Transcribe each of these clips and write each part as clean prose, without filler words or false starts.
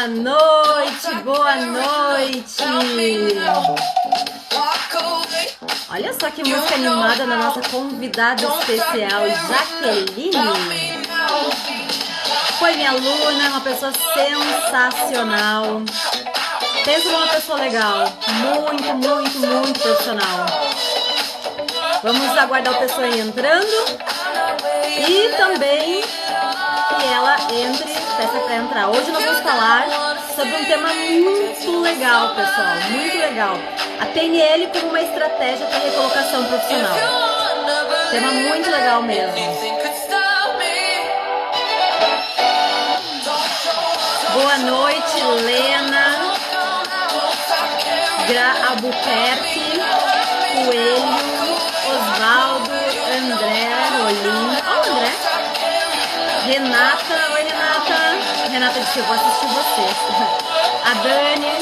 Boa noite, boa noite! Olha só que música animada da nossa convidada especial, Jaqueline. Foi minha aluna, uma pessoa sensacional. Pensa numa pessoa legal, muito profissional. Vamos aguardar o pessoal aí entrando e também que ela entre, peça para entrar. Hoje nós vamos falar sobre um tema muito legal, pessoal, muito legal. A PNL como uma estratégia para recolocação profissional. Tema muito legal mesmo. Boa noite, Lena, Gra Albuquerque, Coelho, Osvaldo, André, Rolim. Ó, o André. Renata, oi Renata. Renata disse que eu vou assistir vocês. A Dani,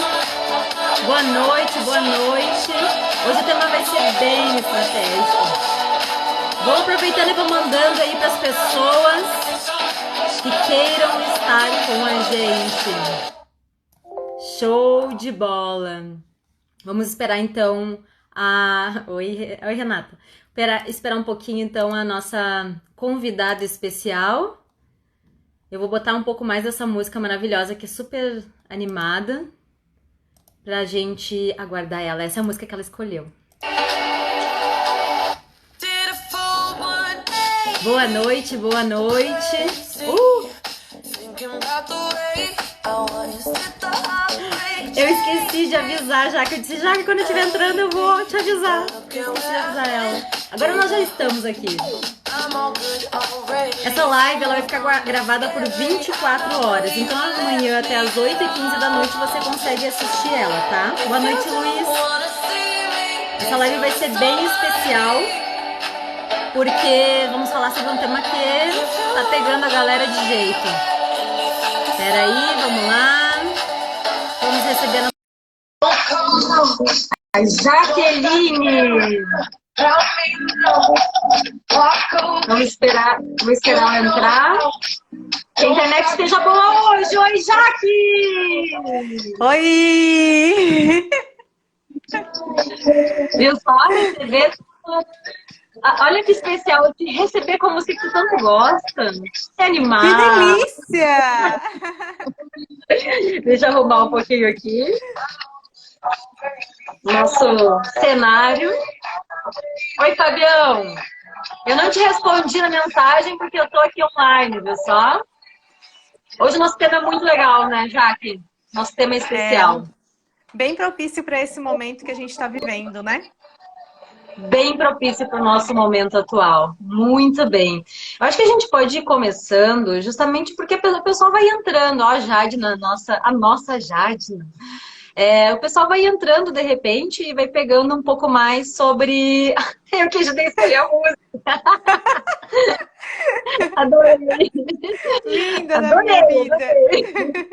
boa noite, boa noite. Hoje o tema vai ser bem estratégico. Vou aproveitando e vou mandando aí para as pessoas que queiram estar com a gente. Show de bola. Vamos esperar então a... Oi Renata. Esperar um pouquinho então a nossa convidada especial. Eu vou botar um pouco mais dessa música maravilhosa que é super animada pra gente aguardar ela. Essa é a música que ela escolheu. Boa noite, boa noite. Eu esqueci de avisar, já que eu disse, já que quando eu estiver entrando eu vou te avisar. Eu esqueci de avisar ela. Agora nós já estamos aqui. Essa live ela vai ficar gravada por 24 horas. Então amanhã até as 8h15 da noite você consegue assistir ela, tá? Boa noite, Luiz. Essa live vai ser bem especial, porque vamos falar sobre um tema que tá pegando a galera de jeito. Peraí, vamos lá. Vamos receber a Jaqueline. Vamos esperar ela entrar. Que a internet esteja boa hoje. Oi, Jaque! Oi! Viu só? Receber. Olha que especial te receber com a música que tu tanto gosta. Que animado. Que delícia! Deixa eu arrumar um pouquinho aqui. Nosso cenário. Oi, Fabião. Eu não te respondi na mensagem porque eu tô aqui online, viu só? Hoje o nosso tema é muito legal, né, Jaque? Nosso tema é especial. Bem propício para esse momento que a gente está vivendo, né? Bem propício para o nosso momento atual. Muito bem. Eu acho que a gente pode ir começando justamente porque o pessoal vai entrando. Ó, a Jadna, a nossa Jadna. O pessoal vai entrando de repente e vai pegando um pouco mais sobre... Eu que ajudei a escolher a música. Adorei. Linda da minha vida. Adorei.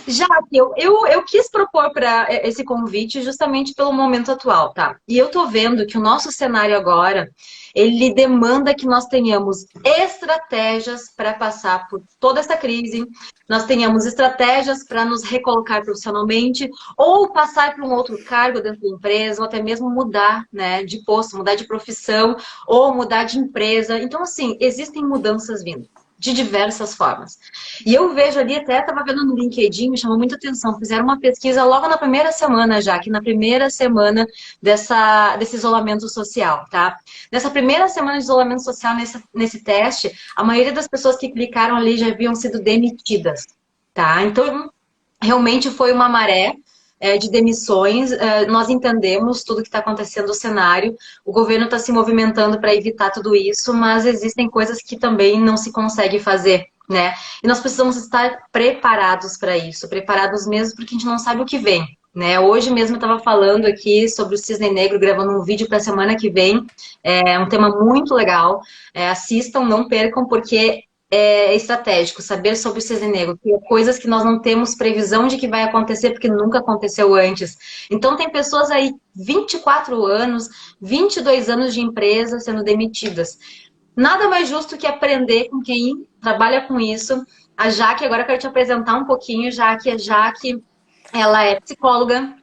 Jaque, eu quis propor para esse convite justamente pelo momento atual, tá? E eu tô vendo que o nosso cenário agora, ele demanda que nós tenhamos estratégias para passar por toda essa crise, nós tenhamos estratégias para nos recolocar profissionalmente, ou passar para um outro cargo dentro da empresa, ou até mesmo mudar, né, de posto, mudar de profissão, ou mudar de empresa. Então, assim, existem mudanças vindo de diversas formas. E eu vejo ali, até estava vendo no LinkedIn, me chamou muita atenção, fizeram uma pesquisa logo na primeira semana já, que na primeira semana desse isolamento social, tá? Nessa primeira semana de isolamento social, nesse teste, a maioria das pessoas que clicaram ali já haviam sido demitidas, tá? Então, realmente foi uma maré de demissões, nós entendemos tudo que está acontecendo no cenário, o governo está se movimentando para evitar tudo isso, mas existem coisas que também não se consegue fazer, né? E nós precisamos estar preparados para isso, preparados mesmo porque a gente não sabe o que vem, né? Hoje mesmo eu estava falando aqui sobre o Cisne Negro, gravando um vídeo para a semana que vem, é um tema muito legal, assistam, não percam, porque é estratégico, saber sobre o cisne negro, que é coisas que nós não temos previsão de que vai acontecer, porque nunca aconteceu antes. Então tem pessoas aí, 24 anos, 22 anos de empresa sendo demitidas. Nada mais justo que aprender com quem trabalha com isso, A Jaque, agora eu quero te apresentar um pouquinho, Jaque. A Jaque, ela é psicóloga,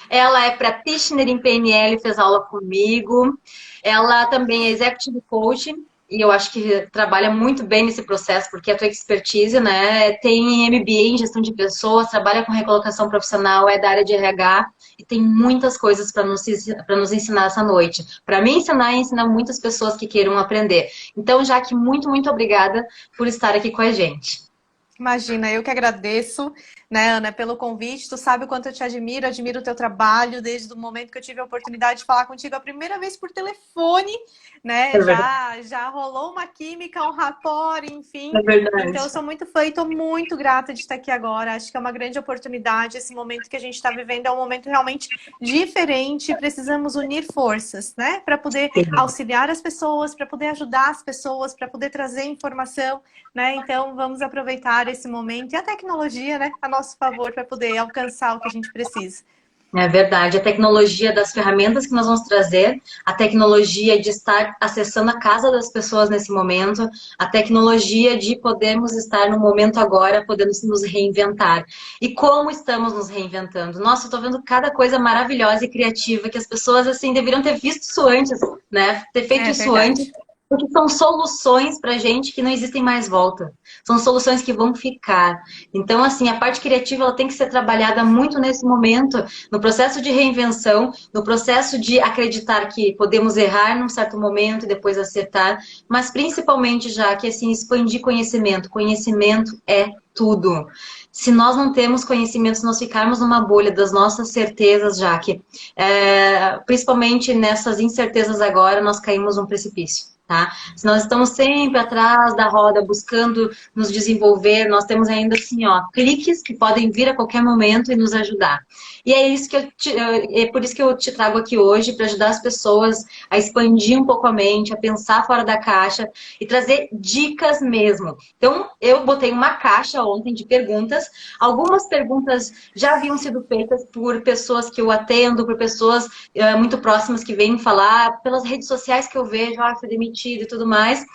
ela é practitioner em PNL, fez aula comigo. Ela também é executive coach, e eu acho que trabalha muito bem nesse processo, porque é a tua expertise, né? Tem MBA em gestão de pessoas, trabalha com recolocação profissional, é da área de RH, e tem muitas coisas para nos ensinar essa noite. Para mim ensinar e ensinar muitas pessoas que queiram aprender. Então, Jaque, muito, muito obrigada por estar aqui com a gente. Imagina, eu que agradeço, né, Ana, pelo convite. Tu sabe o quanto eu te admiro, admiro o teu trabalho, desde o momento que eu tive a oportunidade de falar contigo a primeira vez por telefone, É né? verdade. Já rolou uma química, um rapport, enfim. É verdade. Então, eu sou muito fã e estou muito grata de estar aqui agora. Acho que é uma grande oportunidade. Esse momento que a gente está vivendo é um momento realmente diferente. Precisamos unir forças, né? Para poder auxiliar as pessoas, para poder ajudar as pessoas, para poder trazer informação, né? Então, vamos aproveitar esse momento e a tecnologia, né, a nosso favor para poder alcançar o que a gente precisa. É verdade, a tecnologia das ferramentas que nós vamos trazer, a tecnologia de estar acessando a casa das pessoas nesse momento, a tecnologia de podermos estar no momento agora, podendo nos reinventar. E como estamos nos reinventando? Nossa, eu tô vendo cada coisa maravilhosa e criativa que as pessoas, assim, deveriam ter visto isso antes, né? Ter feito É isso antes. verdade. Porque são soluções pra gente que não existem mais volta. São soluções que vão ficar. Então, assim, a parte criativa ela tem que ser trabalhada muito nesse momento, no processo de reinvenção, no processo de acreditar que podemos errar num certo momento e depois acertar, mas principalmente já que assim expandir conhecimento. Conhecimento é tudo. Se nós não temos conhecimento, se nós ficarmos numa bolha das nossas certezas, já que principalmente nessas incertezas agora, nós caímos num precipício. Tá? Se nós estamos sempre atrás da roda, buscando nos desenvolver, nós temos ainda assim, ó, cliques que podem vir a qualquer momento e nos ajudar. E é isso que é por isso que eu te trago aqui hoje, para ajudar as pessoas a expandir um pouco a mente, a pensar fora da caixa e trazer dicas mesmo. Então, eu botei uma caixa ontem de perguntas. Algumas perguntas já haviam sido feitas por pessoas que eu atendo, por pessoas muito próximas que vêm falar, pelas redes sociais que eu vejo, fui demitido e tudo mais.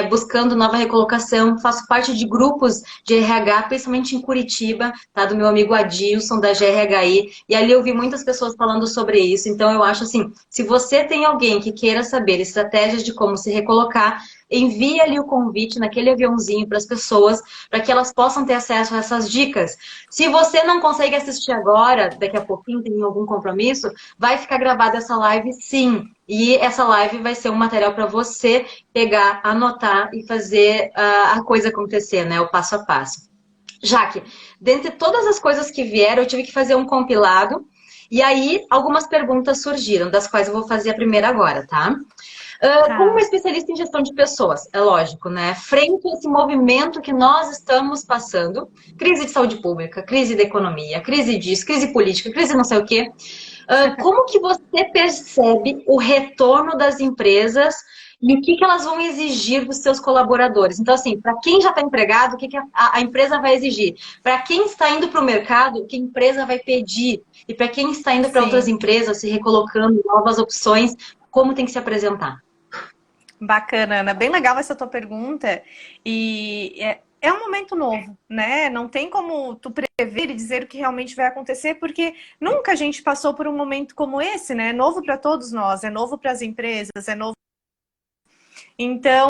Buscando nova recolocação, faço parte de grupos de RH, principalmente em Curitiba, tá? Do meu amigo Adilson, da GRHI, e ali eu vi muitas pessoas falando sobre isso, então eu acho assim, se você tem alguém que queira saber estratégias de como se recolocar, envie ali o convite naquele aviãozinho para as pessoas, para que elas possam ter acesso a essas dicas. Se você não consegue assistir agora, daqui a pouquinho tem algum compromisso, vai ficar gravada essa live sim. E essa live vai ser um material para você pegar, anotar e fazer a coisa acontecer, né? O passo a passo. Jaque, dentre todas as coisas que vieram, eu tive que fazer um compilado. E aí, algumas perguntas surgiram, das quais eu vou fazer a primeira agora, tá? Como uma Tá. especialista em gestão de pessoas, é lógico, né? Frente a esse movimento que nós estamos passando, crise de saúde pública, crise da economia, crise disso, crise política, crise não sei o quê. Como que você percebe o retorno das empresas e o que que elas vão exigir dos seus colaboradores? Então, assim, para quem já está empregado, o que que a empresa vai exigir? Para quem está indo para o mercado, o que a empresa vai pedir? E para quem está indo para outras Sim. empresas, se recolocando, novas opções, como tem que se apresentar? Bacana, Ana. Bem legal essa tua pergunta. E é um momento novo, né? Não tem como tu prever e dizer o que realmente vai acontecer, porque nunca a gente passou por um momento como esse, né? É novo para todos nós, é novo para as empresas, é novo. Então,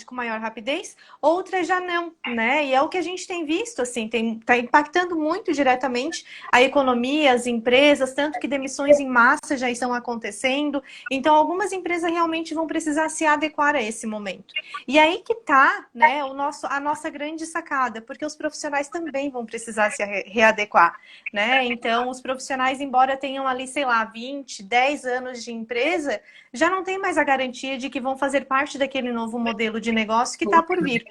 com maior rapidez, outras já não, né? E é o que a gente tem visto, assim, tá impactando muito diretamente a economia, as empresas, tanto que demissões em massa já estão acontecendo. Então, algumas empresas realmente vão precisar se adequar a esse momento. E aí que tá, né, a nossa grande sacada, porque os profissionais também vão precisar se readequar, né? Então, os profissionais, embora tenham ali, sei lá, 20, 10 anos de empresa, já não tem mais a garantia de que vão fazer parte daquele novo modelo de negócio que está por vir.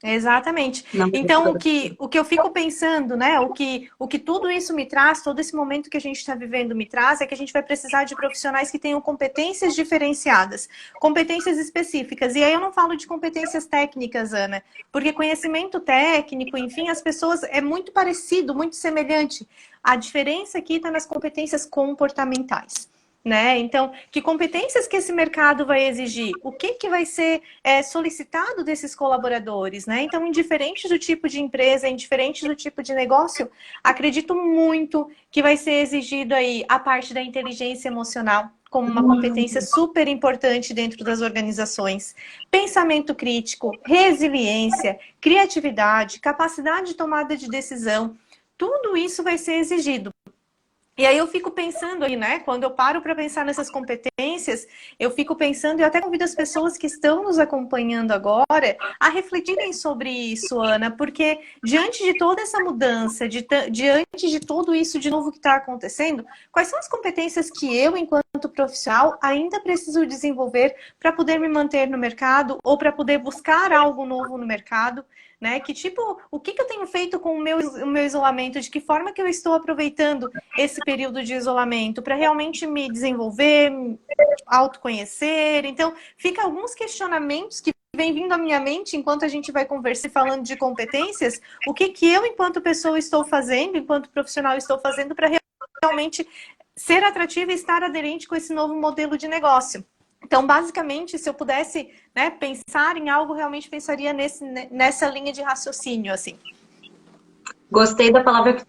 Exatamente. Não é Então, muito o que eu fico pensando, né? O que tudo isso me traz, todo esse momento que a gente está vivendo me traz, é que a gente vai precisar de profissionais que tenham competências diferenciadas, competências específicas. E aí eu não falo de competências técnicas, Ana, porque conhecimento técnico, enfim, as pessoas é muito parecido, muito semelhante. A diferença aqui está nas competências comportamentais. Né? Então, que competências que esse mercado vai exigir? O que, que vai ser solicitado desses colaboradores? Né? Então, indiferente do tipo de empresa, indiferente do tipo de negócio, acredito muito que vai ser exigido aí a parte da inteligência emocional como uma competência super importante dentro das organizações. Pensamento crítico, resiliência, criatividade, capacidade de tomada de decisão, tudo isso vai ser exigido. E aí eu fico pensando aí, né? Quando eu paro para pensar nessas competências, eu fico pensando e eu até convido as pessoas que estão nos acompanhando agora a refletirem sobre isso, Ana, porque diante de toda essa mudança, diante de tudo isso de novo que está acontecendo, quais são as competências que eu, enquanto profissional, ainda preciso desenvolver para poder me manter no mercado ou para poder buscar algo novo no mercado? Né? Que tipo, o que eu tenho feito com o meu isolamento? De que forma que eu estou aproveitando esse período de isolamento para realmente me desenvolver, me autoconhecer? Então, fica alguns questionamentos que vem vindo à minha mente enquanto a gente vai conversar falando de competências, o que eu, enquanto pessoa, estou fazendo, enquanto profissional, estou fazendo para realmente ser atrativa e estar aderente com esse novo modelo de negócio. Então, basicamente, se eu pudesse, né, pensar em algo, realmente pensaria nessa linha de raciocínio, assim. Gostei da palavra que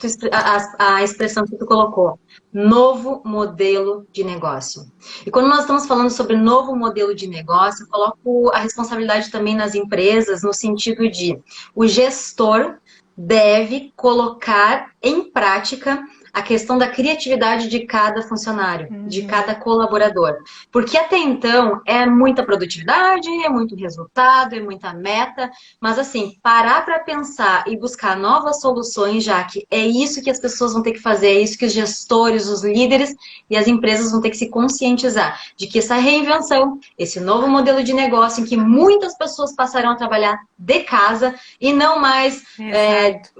a expressão que tu colocou. Novo modelo de negócio. E quando nós estamos falando sobre novo modelo de negócio, eu coloco a responsabilidade também nas empresas, no sentido de o gestor deve colocar em prática a questão da criatividade de cada funcionário, de cada colaborador. Porque até então é muita produtividade, é muito resultado, é muita meta, mas assim, parar para pensar e buscar novas soluções, já que é isso que as pessoas vão ter que fazer, é isso que os gestores, os líderes e as empresas vão ter que se conscientizar, de que essa reinvenção, esse novo modelo de negócio em que muitas pessoas passarão a trabalhar de casa e não mais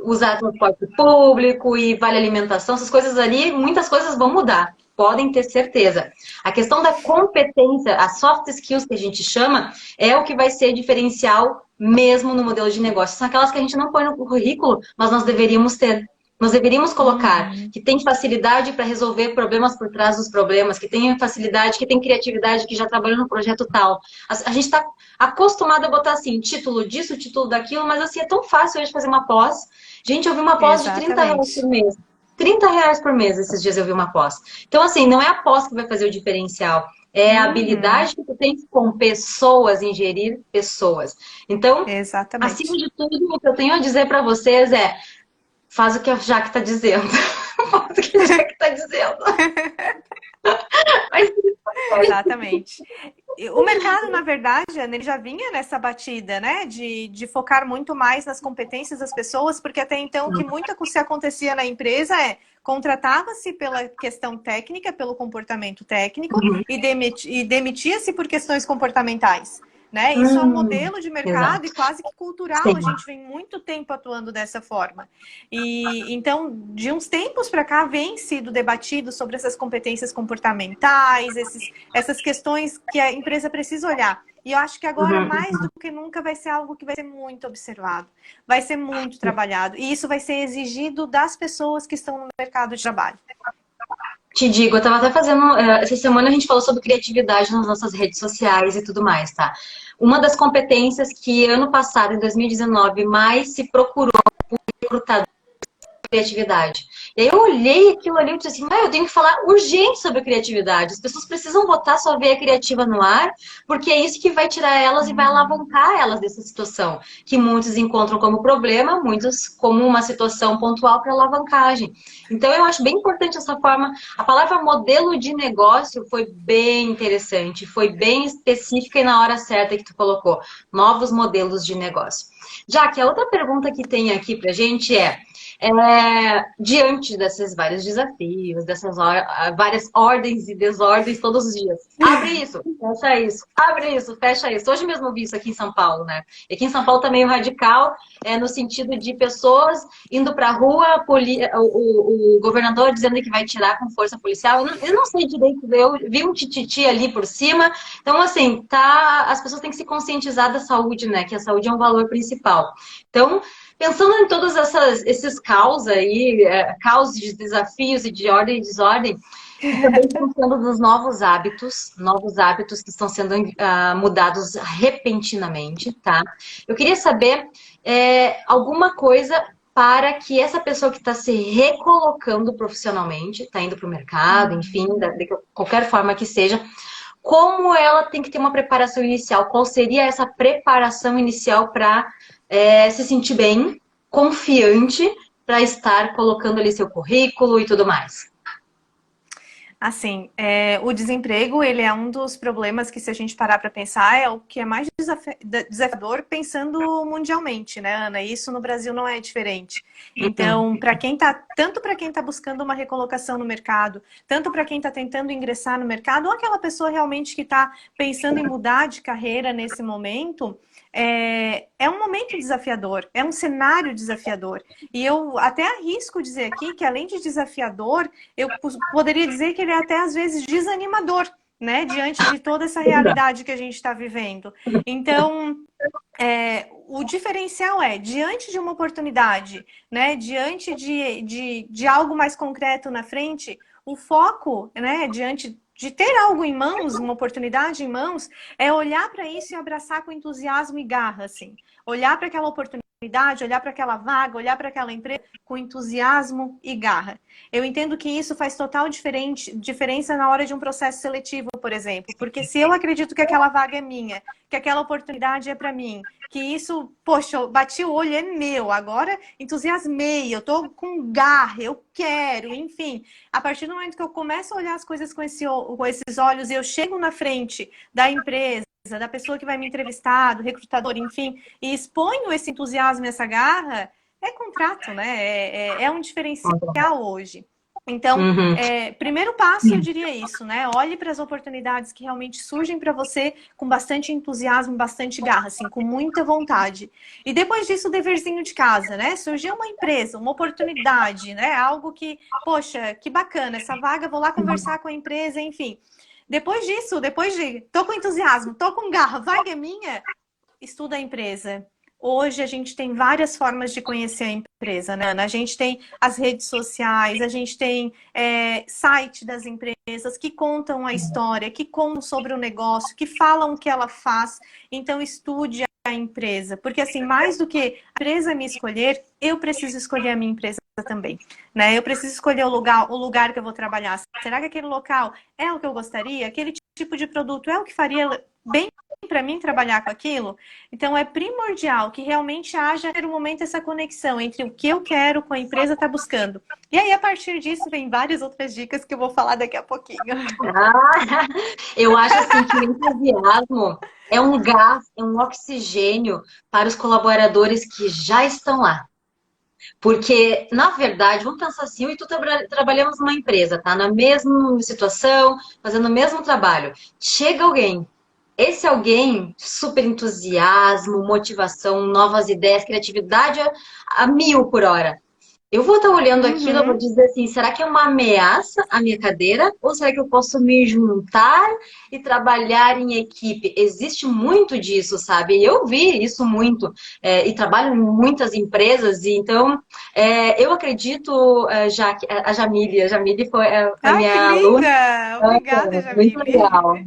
usar transporte público e vale alimentação, essas coisas ali, muitas coisas vão mudar. Podem ter certeza. A questão da competência, as soft skills que a gente chama, é o que vai ser diferencial mesmo no modelo de negócio. São aquelas que a gente não põe no currículo, mas nós deveríamos ter. Nós deveríamos colocar que tem facilidade para resolver problemas por trás dos problemas, que tem facilidade, que tem criatividade, que já trabalhou no projeto tal. A gente está acostumado a botar assim, título disso, título daquilo, mas assim, é tão fácil hoje fazer uma pós. Gente, eu vi uma pós de R$ 30 por mês. R$ 30 por mês, esses dias eu vi uma pós. Então, assim, não é a pós que vai fazer o diferencial. É a habilidade que tu tem com pessoas, ingerir pessoas. Então, acima de tudo, o que eu tenho a dizer para vocês é: faz o que a Jaque está dizendo. Faz o que a Jaque está dizendo. Exatamente. O mercado, na verdade, ele já vinha nessa batida, né? De focar muito mais nas competências das pessoas, porque até então o que muito se acontecia na empresa é contratava-se pela questão técnica, pelo comportamento técnico, e demitia-se por questões comportamentais. Né? Isso é um modelo de mercado e quase que cultural. Sim. A gente vem muito tempo atuando dessa forma. E então, de uns tempos para cá, vem sido debatido sobre essas competências comportamentais, essas questões que a empresa precisa olhar. E eu acho que agora, mais do que nunca, vai ser algo que vai ser muito observado, vai ser muito trabalhado. E isso vai ser exigido das pessoas que estão no mercado de trabalho. Te digo, eu estava até fazendo... Essa semana a gente falou sobre criatividade nas nossas redes sociais e tudo mais, tá? Uma das competências que ano passado, em 2019, mais se procurou por recrutador criatividade. E aí eu olhei aquilo ali e disse assim, eu tenho que falar urgente sobre criatividade. As pessoas precisam botar sua veia criativa no ar, porque é isso que vai tirar elas e vai alavancar elas dessa situação, que muitos encontram como problema, muitos como uma situação pontual para alavancagem. Então eu acho bem importante essa forma. A palavra modelo de negócio foi bem interessante, foi bem específica e na hora certa que tu colocou. Novos modelos de negócio. Já que a outra pergunta que tem aqui pra gente diante desses vários desafios, dessas várias ordens e desordens todos os dias. Abre isso, fecha isso, abre isso, fecha isso. Hoje mesmo eu vi isso aqui em São Paulo, né? E aqui em São Paulo tá meio radical, no sentido de pessoas indo pra rua, o governador dizendo que vai tirar com força policial. Eu não sei direito, eu vi um tititi ali por cima. Então, assim, as pessoas têm que se conscientizar da saúde, né? Que a saúde é um valor principal. Então, pensando em todos esses caos aí, caos de desafios e de ordem e desordem, e também pensando nos novos hábitos que estão sendo mudados repentinamente, tá? Eu queria saber alguma coisa para que essa pessoa que está se recolocando profissionalmente, está indo para o mercado, enfim, de qualquer forma que seja, como ela tem que ter uma preparação inicial? Qual seria essa preparação inicial para se sentir bem, confiante, para estar colocando ali seu currículo e tudo mais? Assim, o desemprego, ele é um dos problemas que, se a gente parar para pensar, é o que é mais desafiador pensando mundialmente, né, Ana? Isso no Brasil não é diferente. Então, tanto para quem está buscando uma recolocação no mercado, tanto para quem está tentando ingressar no mercado, ou aquela pessoa realmente que está pensando em mudar de carreira nesse momento, é um momento desafiador, é um cenário desafiador. E eu até arrisco dizer aqui que, além de desafiador, eu poderia dizer que ele é até às vezes desanimador, né? Diante de toda essa realidade que a gente está vivendo. Então, o diferencial diante de uma oportunidade, né? Diante de algo mais concreto na frente, o foco, né? Diante de ter algo em mãos, uma oportunidade em mãos, é olhar para isso e abraçar com entusiasmo e garra, assim. Olhar para aquela oportunidade, olhar para aquela vaga, olhar para aquela empresa com entusiasmo e garra. Eu entendo que isso faz total diferença na hora de um processo seletivo, por exemplo. Porque se eu acredito que aquela vaga é minha, que aquela oportunidade é para mim, que isso, poxa, eu bati o olho, é meu, agora entusiasmei, eu tô com garra, eu quero, enfim. A partir do momento que eu começo a olhar as coisas com esses olhos e eu chego na frente da empresa, da pessoa que vai me entrevistar, do recrutador, enfim, e exponho esse entusiasmo e essa garra, é contrato, né? É um diferencial hoje. Então, primeiro passo, eu diria isso, né? Olhe para as oportunidades que realmente surgem para você com bastante entusiasmo, bastante garra, assim, com muita vontade. E depois disso, o deverzinho de casa, né? Surgiu uma empresa, uma oportunidade, né? Algo que, poxa, que bacana, essa vaga, vou lá conversar com a empresa, enfim. Depois disso, tô com entusiasmo, tô com garra, vaga é minha, estuda a empresa. Hoje a gente tem várias formas de conhecer a empresa, né, Ana? A gente tem as redes sociais, a gente tem site das empresas que contam a história, que contam sobre o negócio, que falam o que ela faz. Então estude a empresa, porque assim, mais do que a empresa me escolher, eu preciso escolher a minha empresa também, né? Eu preciso escolher o lugar que eu vou trabalhar. Será que aquele local é o que eu gostaria? Aquele tipo de produto é o que faria bem para mim trabalhar com aquilo? Então é primordial que realmente haja no momento essa conexão entre o que eu quero com a empresa está buscando. E aí, a partir disso, vem várias outras dicas que eu vou falar daqui a pouquinho. Eu acho assim que o entusiasmo é um gás, é um oxigênio para os colaboradores que já estão lá. Porque, na verdade, vamos pensar assim, eu e tu trabalhamos numa empresa, tá? Na mesma situação, fazendo o mesmo trabalho. Chega alguém, esse alguém, super entusiasmo, motivação, novas ideias, criatividade a 1000 por hora. Eu vou estar olhando aquilo, eu vou dizer assim, será que é uma ameaça a minha cadeira? Ou será que eu posso me juntar e trabalhar em equipe? Existe muito disso, sabe? Eu vi isso muito, e trabalho em muitas empresas, e então eu acredito, a Jamile foi a Ai, que minha aluna. linda! Obrigada, Muito Jamile. legal.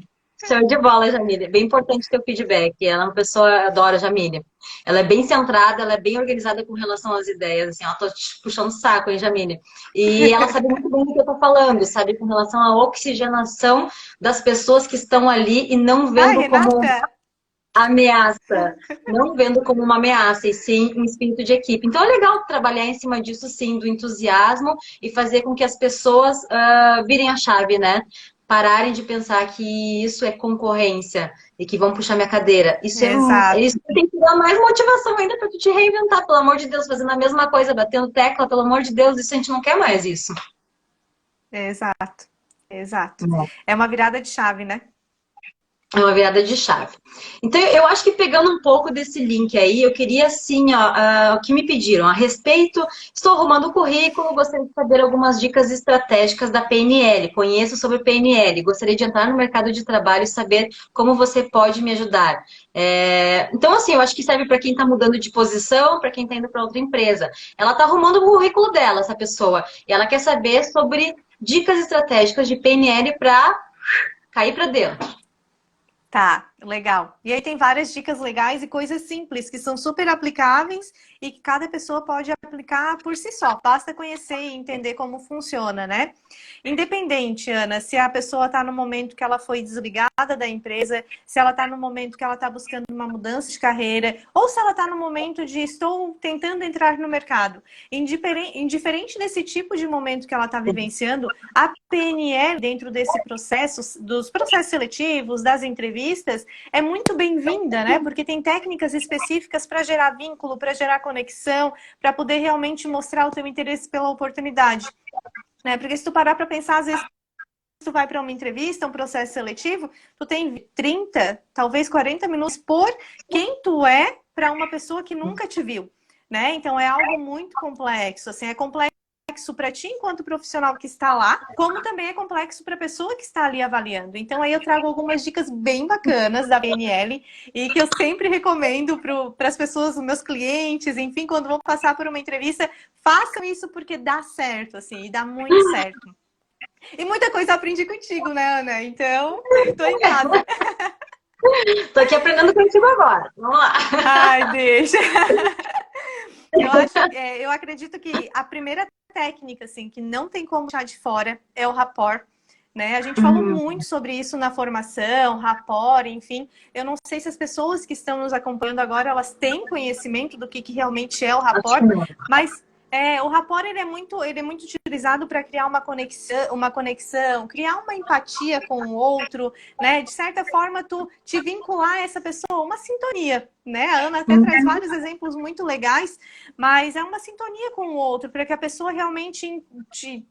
Show de bola, Jamile. Bem importante ter o feedback. Ela é uma pessoa, adora a Jamile. Ela é bem centrada, ela é bem organizada com relação às ideias. Assim, ó, tô te puxando o saco, hein, Jamile? E ela sabe muito bem do que eu tô falando, sabe? Com relação à oxigenação das pessoas que estão ali e não Ai, vendo como Renata! ameaça. Não vendo como uma ameaça, e sim um espírito de equipe. Então é legal trabalhar em cima disso, sim, do entusiasmo e fazer com que as pessoas virem a chave, né? Pararem de pensar que isso é concorrência, e que vão puxar minha cadeira. Exato, Isso tem que dar mais motivação ainda para tu te reinventar, pelo amor de Deus, fazendo a mesma coisa, batendo tecla, pelo amor de Deus, isso a gente não quer mais isso. exato, exato. É uma virada de chave, né? É uma virada de chave. Então, eu acho que pegando um pouco desse link aí, eu queria, assim, ó, o que me pediram a respeito. Estou arrumando o currículo, gostaria de saber algumas dicas estratégicas da PNL. Conheço sobre PNL, gostaria de entrar no mercado de trabalho e saber como você pode me ajudar. Então, assim, eu acho que serve para quem está mudando de posição, para quem está indo para outra empresa. Ela está arrumando o currículo dela, essa pessoa, e ela quer saber sobre dicas estratégicas de PNL para cair para dentro. Tá, legal. E aí tem várias dicas legais e coisas simples que são super aplicáveis e que cada pessoa pode aplicar por si só. Basta conhecer e entender como funciona, né? Independente, Ana, se a pessoa está no momento que ela foi desligada da empresa, se ela está no momento que ela está buscando uma mudança de carreira, ou se ela está no momento de estou tentando entrar no mercado. Indiferente desse tipo de momento que ela está vivenciando, a PNL dentro desse processo, dos processos seletivos, das entrevistas, é muito bem-vinda, né? Porque tem técnicas específicas para gerar vínculo, para gerar conexão, para poder realmente mostrar o teu interesse pela oportunidade. Né? Porque se tu parar para pensar, às vezes tu vai para uma entrevista, um processo seletivo, tu tem 30, talvez 40 minutos por quem tu é para uma pessoa que nunca te viu. Né? Então é algo muito complexo, assim, é complexo para ti enquanto profissional que está lá, como também é complexo para a pessoa que está ali avaliando. Então aí eu trago algumas dicas bem bacanas da PNL e que eu sempre recomendo para as pessoas, os meus clientes, enfim, quando vão passar por uma entrevista, façam isso porque dá certo, assim, e dá muito certo. E muita coisa eu aprendi contigo, né, Ana? Então, tô em casa. Tô aqui aprendendo contigo agora. Vamos lá. Ai, deixa. Eu acredito que a primeira técnica, assim, que não tem como deixar de fora é o rapport. Né? A gente falou muito sobre isso na formação, rapport, enfim. Eu não sei se as pessoas que estão nos acompanhando agora, elas têm conhecimento do que realmente é o rapport, mas o rapport ele é muito utilizado para criar uma conexão, criar uma empatia com o outro, né? De certa forma, tu te vincular a essa pessoa, uma sintonia, né? A Ana até traz vários exemplos muito legais, mas é uma sintonia com o outro, para que a pessoa realmente,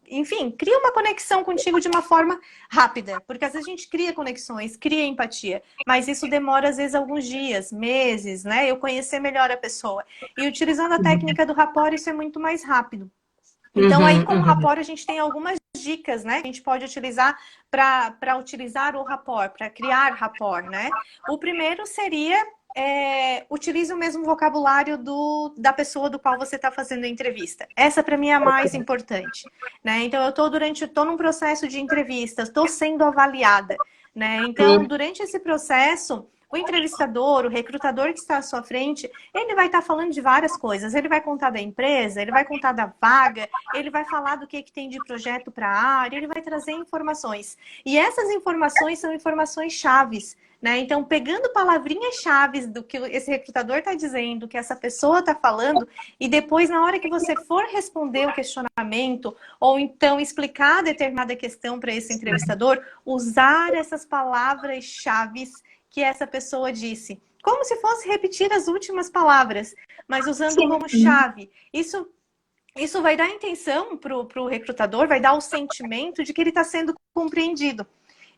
enfim, crie uma conexão contigo de uma forma rápida, porque às vezes a gente cria conexões, cria empatia, mas isso demora às vezes alguns dias, meses, né? Eu conhecer melhor a pessoa. E utilizando a técnica do rapport, isso é muito mais rápido. Então, aí, com o rapport, a gente tem algumas dicas, né? Que a gente pode utilizar para utilizar o rapport, para criar rapport, né? O primeiro seria utilize o mesmo vocabulário da pessoa do qual você está fazendo a entrevista. Essa, para mim, é a mais importante. Né? Então, eu estou num processo de entrevista, estou sendo avaliada. Né? Então, durante esse processo, o entrevistador, o recrutador que está à sua frente, ele vai estar falando de várias coisas. Ele vai contar da empresa, ele vai contar da vaga, ele vai falar do que tem de projeto para a área, ele vai trazer informações. E essas informações são informações chaves. Né? Então, pegando palavrinhas-chave do que esse recrutador está dizendo, que essa pessoa está falando, e depois, na hora que você for responder o questionamento, ou então explicar determinada questão para esse entrevistador, usar essas palavras-chave que essa pessoa disse. Como se fosse repetir as últimas palavras, mas usando como chave. Isso vai dar a intenção para o recrutador, vai dar o sentimento de que ele está sendo compreendido.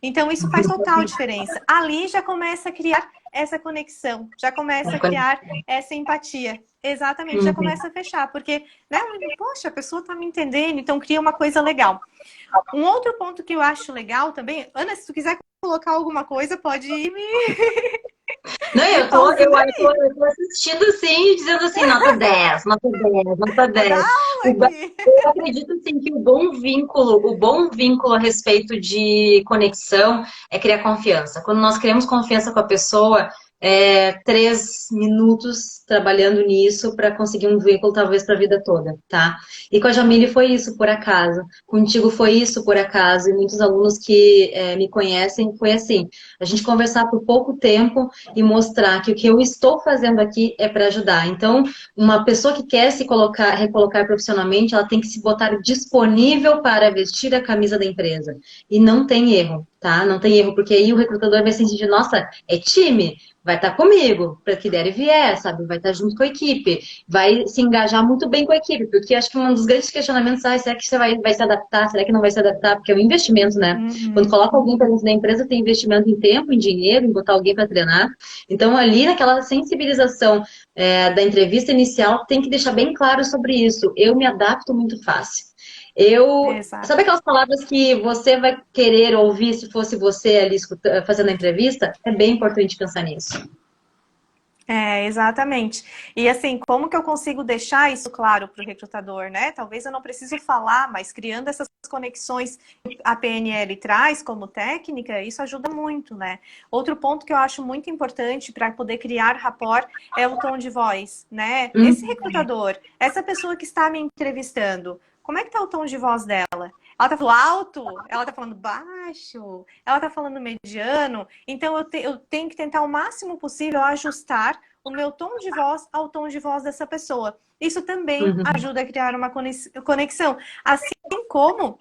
Então, isso faz total diferença. Ali já começa a criar essa conexão, já começa a criar essa empatia. Exatamente, já começa a fechar, porque, né, poxa, a pessoa está me entendendo, então cria uma coisa legal. Um outro ponto que eu acho legal também, Ana, se tu quiser colocar alguma coisa, pode ir me... Não, eu tô assistindo assim, dizendo assim, nota 10, nota 10, nota 10. Eu acredito assim, que o bom vínculo a respeito de conexão é criar confiança. Quando nós criamos confiança com a pessoa, 3 minutos trabalhando nisso para conseguir um vínculo talvez para a vida toda, tá? E com a Jamile foi isso, por acaso. Contigo foi isso, por acaso. E muitos alunos que me conhecem, foi assim. A gente conversar por pouco tempo e mostrar que o que eu estou fazendo aqui é para ajudar. Então, uma pessoa que quer se colocar, recolocar profissionalmente, ela tem que se botar disponível para vestir a camisa da empresa. E não tem erro, tá? Não tem erro, porque aí o recrutador vai sentir, nossa, é time, vai estar comigo, para que der e vier, sabe? Vai estar junto com a equipe, vai se engajar muito bem com a equipe, porque acho que um dos grandes questionamentos é, será que você vai se adaptar, será que não vai se adaptar? Porque é um investimento, né? Quando Uhum. coloca alguém para dentro da empresa, tem investimento em tempo, em dinheiro, em botar alguém para treinar. Então, ali naquela sensibilização da entrevista inicial, tem que deixar bem claro sobre isso. Eu me adapto muito fácil. Sabe Exato. aquelas palavras que você vai querer ouvir se fosse você ali fazendo a entrevista? É bem importante pensar nisso. Exatamente. E assim, como que eu consigo deixar isso claro para o recrutador, né? Talvez eu não preciso falar, mas criando essas conexões que a PNL traz como técnica, isso ajuda muito, né? Outro ponto que eu acho muito importante para poder criar rapport é o tom de voz, né? Esse Hum, recrutador, essa pessoa que está me entrevistando, como é que tá o tom de voz dela? Ela tá falando alto? Ela tá falando baixo? Ela tá falando mediano? Então, eu tenho que tentar o máximo possível ajustar o meu tom de voz ao tom de voz dessa pessoa. Isso também uhum, ajuda a criar uma conexão. Assim como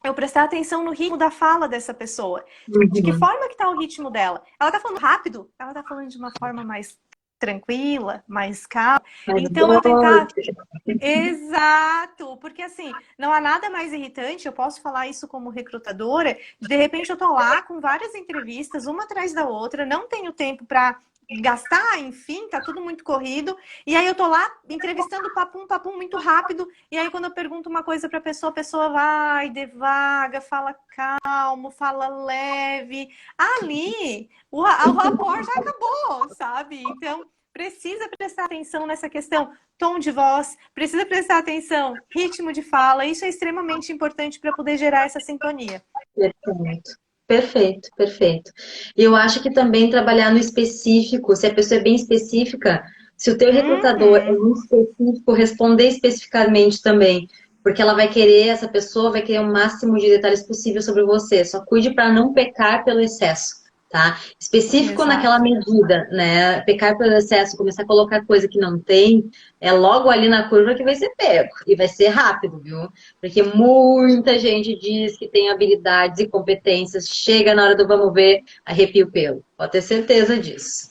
eu prestar atenção no ritmo da fala dessa pessoa. De que uhum. forma que tá o ritmo dela? Ela tá falando rápido? Ela tá falando de uma forma mais tranquila, mais calma? Mas Então, eu tentar... doce. Exato, porque assim, não há nada mais irritante, eu posso falar isso como recrutadora, de repente eu tô lá com várias entrevistas, uma atrás da outra, não tenho tempo para gastar, enfim, tá tudo muito corrido, e aí eu tô lá entrevistando papum muito rápido, e aí quando eu pergunto uma coisa pra pessoa, a pessoa vai devagar, fala calmo, fala leve, ali o rapport já acabou, sabe? Então, precisa prestar atenção nessa questão tom de voz, precisa prestar atenção, ritmo de fala, isso é extremamente importante para poder gerar essa sintonia. Perfeito. Perfeito, perfeito. E eu acho que também trabalhar no específico, se a pessoa é bem específica, se o teu recrutador é Uhum, muito específico, responder especificamente também, porque ela vai querer, essa pessoa vai querer o máximo de detalhes possível sobre você. Só cuide para não pecar pelo excesso, tá? Específico naquela exato. medida, né? Pecar pelo excesso, começar a colocar coisa que não tem, é logo ali na curva que vai ser pego. E vai ser rápido, viu? Porque muita gente diz que tem habilidades e competências, chega na hora do vamos ver, arrepia o pelo. Pode ter certeza disso.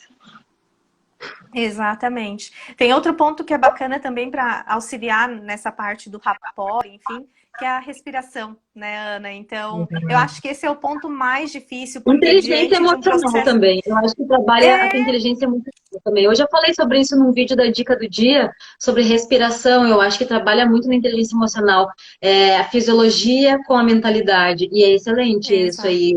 Exatamente. Tem outro ponto que é bacana também para auxiliar nessa parte do rapport, enfim, que é a respiração, né, Ana? Então, eu acho que esse é o ponto mais difícil, porque Inteligência diante de um emocional processo. também. Eu acho que trabalha a tua inteligência emocional também. Eu já falei sobre isso num vídeo da Dica do Dia, sobre respiração. Eu acho que trabalha muito na inteligência emocional. A fisiologia com a mentalidade. E é excelente isso Exato. aí,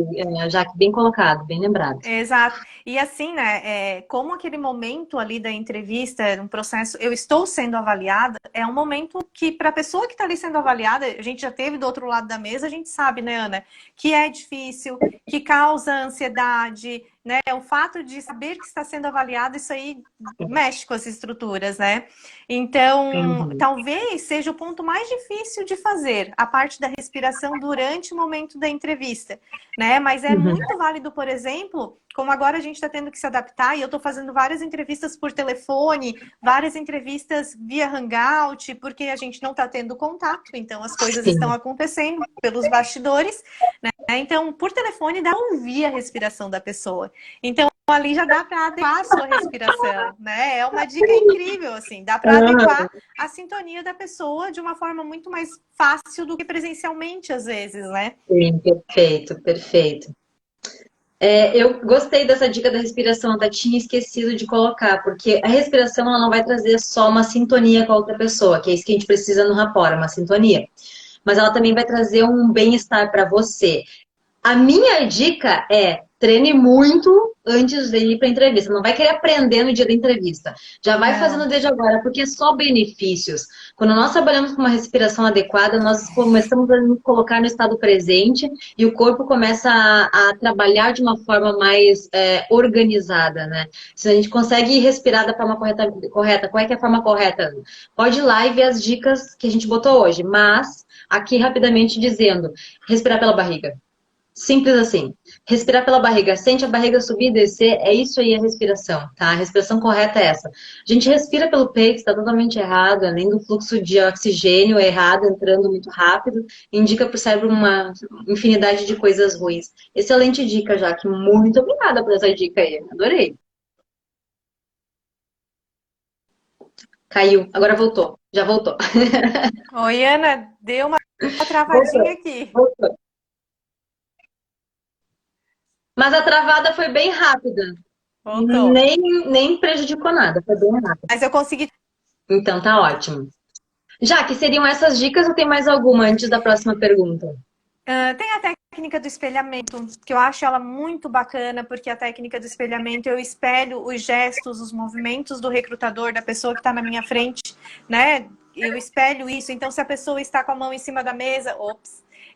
Jaque, bem colocado, bem lembrado. Exato. E assim, né, como aquele momento ali da entrevista, um processo, eu estou sendo avaliada, é um momento que, para a pessoa que está ali sendo avaliada, a gente já teve do outro lado da mesa, a gente sabe, né, Ana, que é difícil, que causa ansiedade, né, o fato de saber que está sendo avaliado, isso aí mexe com as estruturas, né? Então, Uhum. talvez seja o ponto mais difícil de fazer, a parte da respiração durante o momento da entrevista, né? Mas é Uhum. muito válido, por exemplo, como agora a gente está tendo que se adaptar, e eu estou fazendo várias entrevistas por telefone, várias entrevistas via Hangout, porque a gente não está tendo contato, então as coisas estão Sim. acontecendo pelos bastidores, né? Então, por telefone dá para ouvir a respiração da pessoa. Então, ali já dá para adequar a sua respiração, né? É uma dica incrível, assim, dá para adequar a sintonia da pessoa de uma forma muito mais fácil do que presencialmente, às vezes, né? Sim, perfeito, perfeito. Eu gostei dessa dica da respiração, até tinha esquecido de colocar, porque a respiração ela não vai trazer só uma sintonia com a outra pessoa, que é isso que a gente precisa no rapport, uma sintonia. Mas ela também vai trazer um bem-estar para você. A minha dica é treine muito antes de ir para a entrevista. Não vai querer aprender no dia da entrevista. Já vai fazendo desde agora, porque é só benefícios. Quando nós trabalhamos com uma respiração adequada, nós começamos a nos colocar no estado presente e o corpo começa a trabalhar de uma forma mais organizada, né? Se a gente consegue respirar da forma correta, qual é que é a forma correta? Pode ir lá e ver as dicas que a gente botou hoje, mas aqui rapidamente dizendo, respirar pela barriga. Simples assim. Respirar pela barriga. Sente a barriga subir e descer. É isso aí a respiração, tá? A respiração correta é essa. A gente respira pelo peito, está totalmente errado. Além do fluxo de oxigênio errado, entrando muito rápido, indica para o cérebro uma infinidade de coisas ruins. Excelente dica, Jaque. Muito obrigada por essa dica aí. Adorei. Caiu. Agora voltou. Já voltou. Oi, Ana, deu uma travadinha aqui. Voltou. Mas a travada foi bem rápida. Voltou. Nem prejudicou nada, foi bem rápido. Mas eu consegui. Então tá ótimo. Já que seriam essas dicas ou tem mais alguma antes da próxima pergunta? Tem a técnica do espelhamento, que eu acho ela muito bacana, porque a técnica do espelhamento eu espelho os gestos, os movimentos do recrutador, da pessoa que está na minha frente, né? Eu espelho isso. Então, se a pessoa está com a mão em cima da mesa,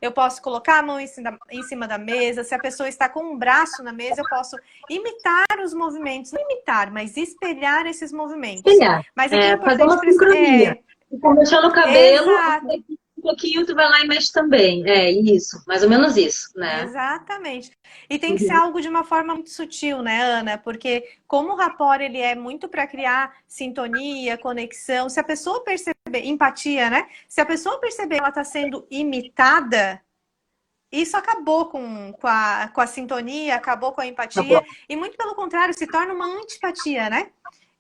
eu posso colocar a mão em cima da mesa. Se a pessoa está com um braço na mesa, eu posso imitar os movimentos. Não imitar, mas espelhar esses movimentos. Espelhar. Mas aqui é fazer uma importante sincronia. Então, mexendo no cabelo, Exato. daqui um pouquinho tu vai lá e mexe também. É isso, mais ou menos isso, né? Exatamente. E tem que ser algo de uma forma muito sutil, né, Ana? Porque como o rapport ele é muito para criar sintonia, conexão, se a pessoa perceber, empatia, né? Se a pessoa perceber que ela está sendo imitada, isso acabou com a sintonia, acabou com a empatia, Acabou. e muito pelo contrário, se torna uma antipatia, né?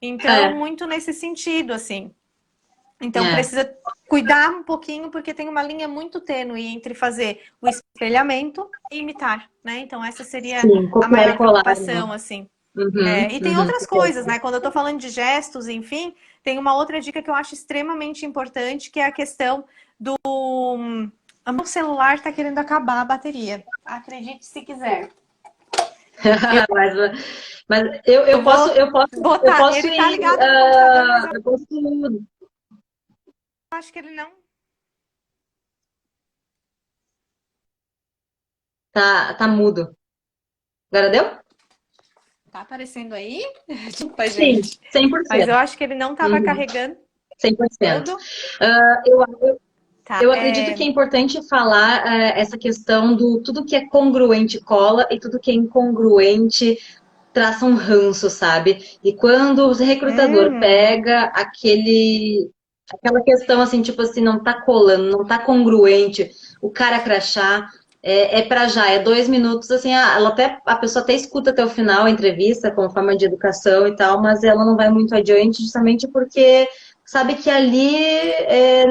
Então, muito nesse sentido, assim. Então, precisa cuidar um pouquinho, porque tem uma linha muito tênue entre fazer o espelhamento e imitar, né? Então, essa seria a maior preocupação, né? assim. E tem outras coisas, né? Quando eu tô falando de gestos, enfim, tem uma outra dica que eu acho extremamente importante, que é a questão do... O meu celular tá querendo acabar a bateria. Acredite se quiser. Mas eu posso ele ir, tá ligado no computador, mas eu posso... acho que ele não... Tá mudo. Agora deu? Tá aparecendo aí? Desculpa, Sim, gente. 100%. Mas eu acho que ele não tava carregando 100%. tudo. Eu acredito que é importante falar essa questão do tudo que é congruente cola e tudo que é incongruente traça um ranço, sabe? E quando o recrutador pega aquela questão assim, tipo assim, não tá colando, não tá congruente, o cara crachá, pra já, é 2 minutos, assim, a pessoa até escuta até o final a entrevista, como forma de educação e tal, mas ela não vai muito adiante justamente porque sabe que ali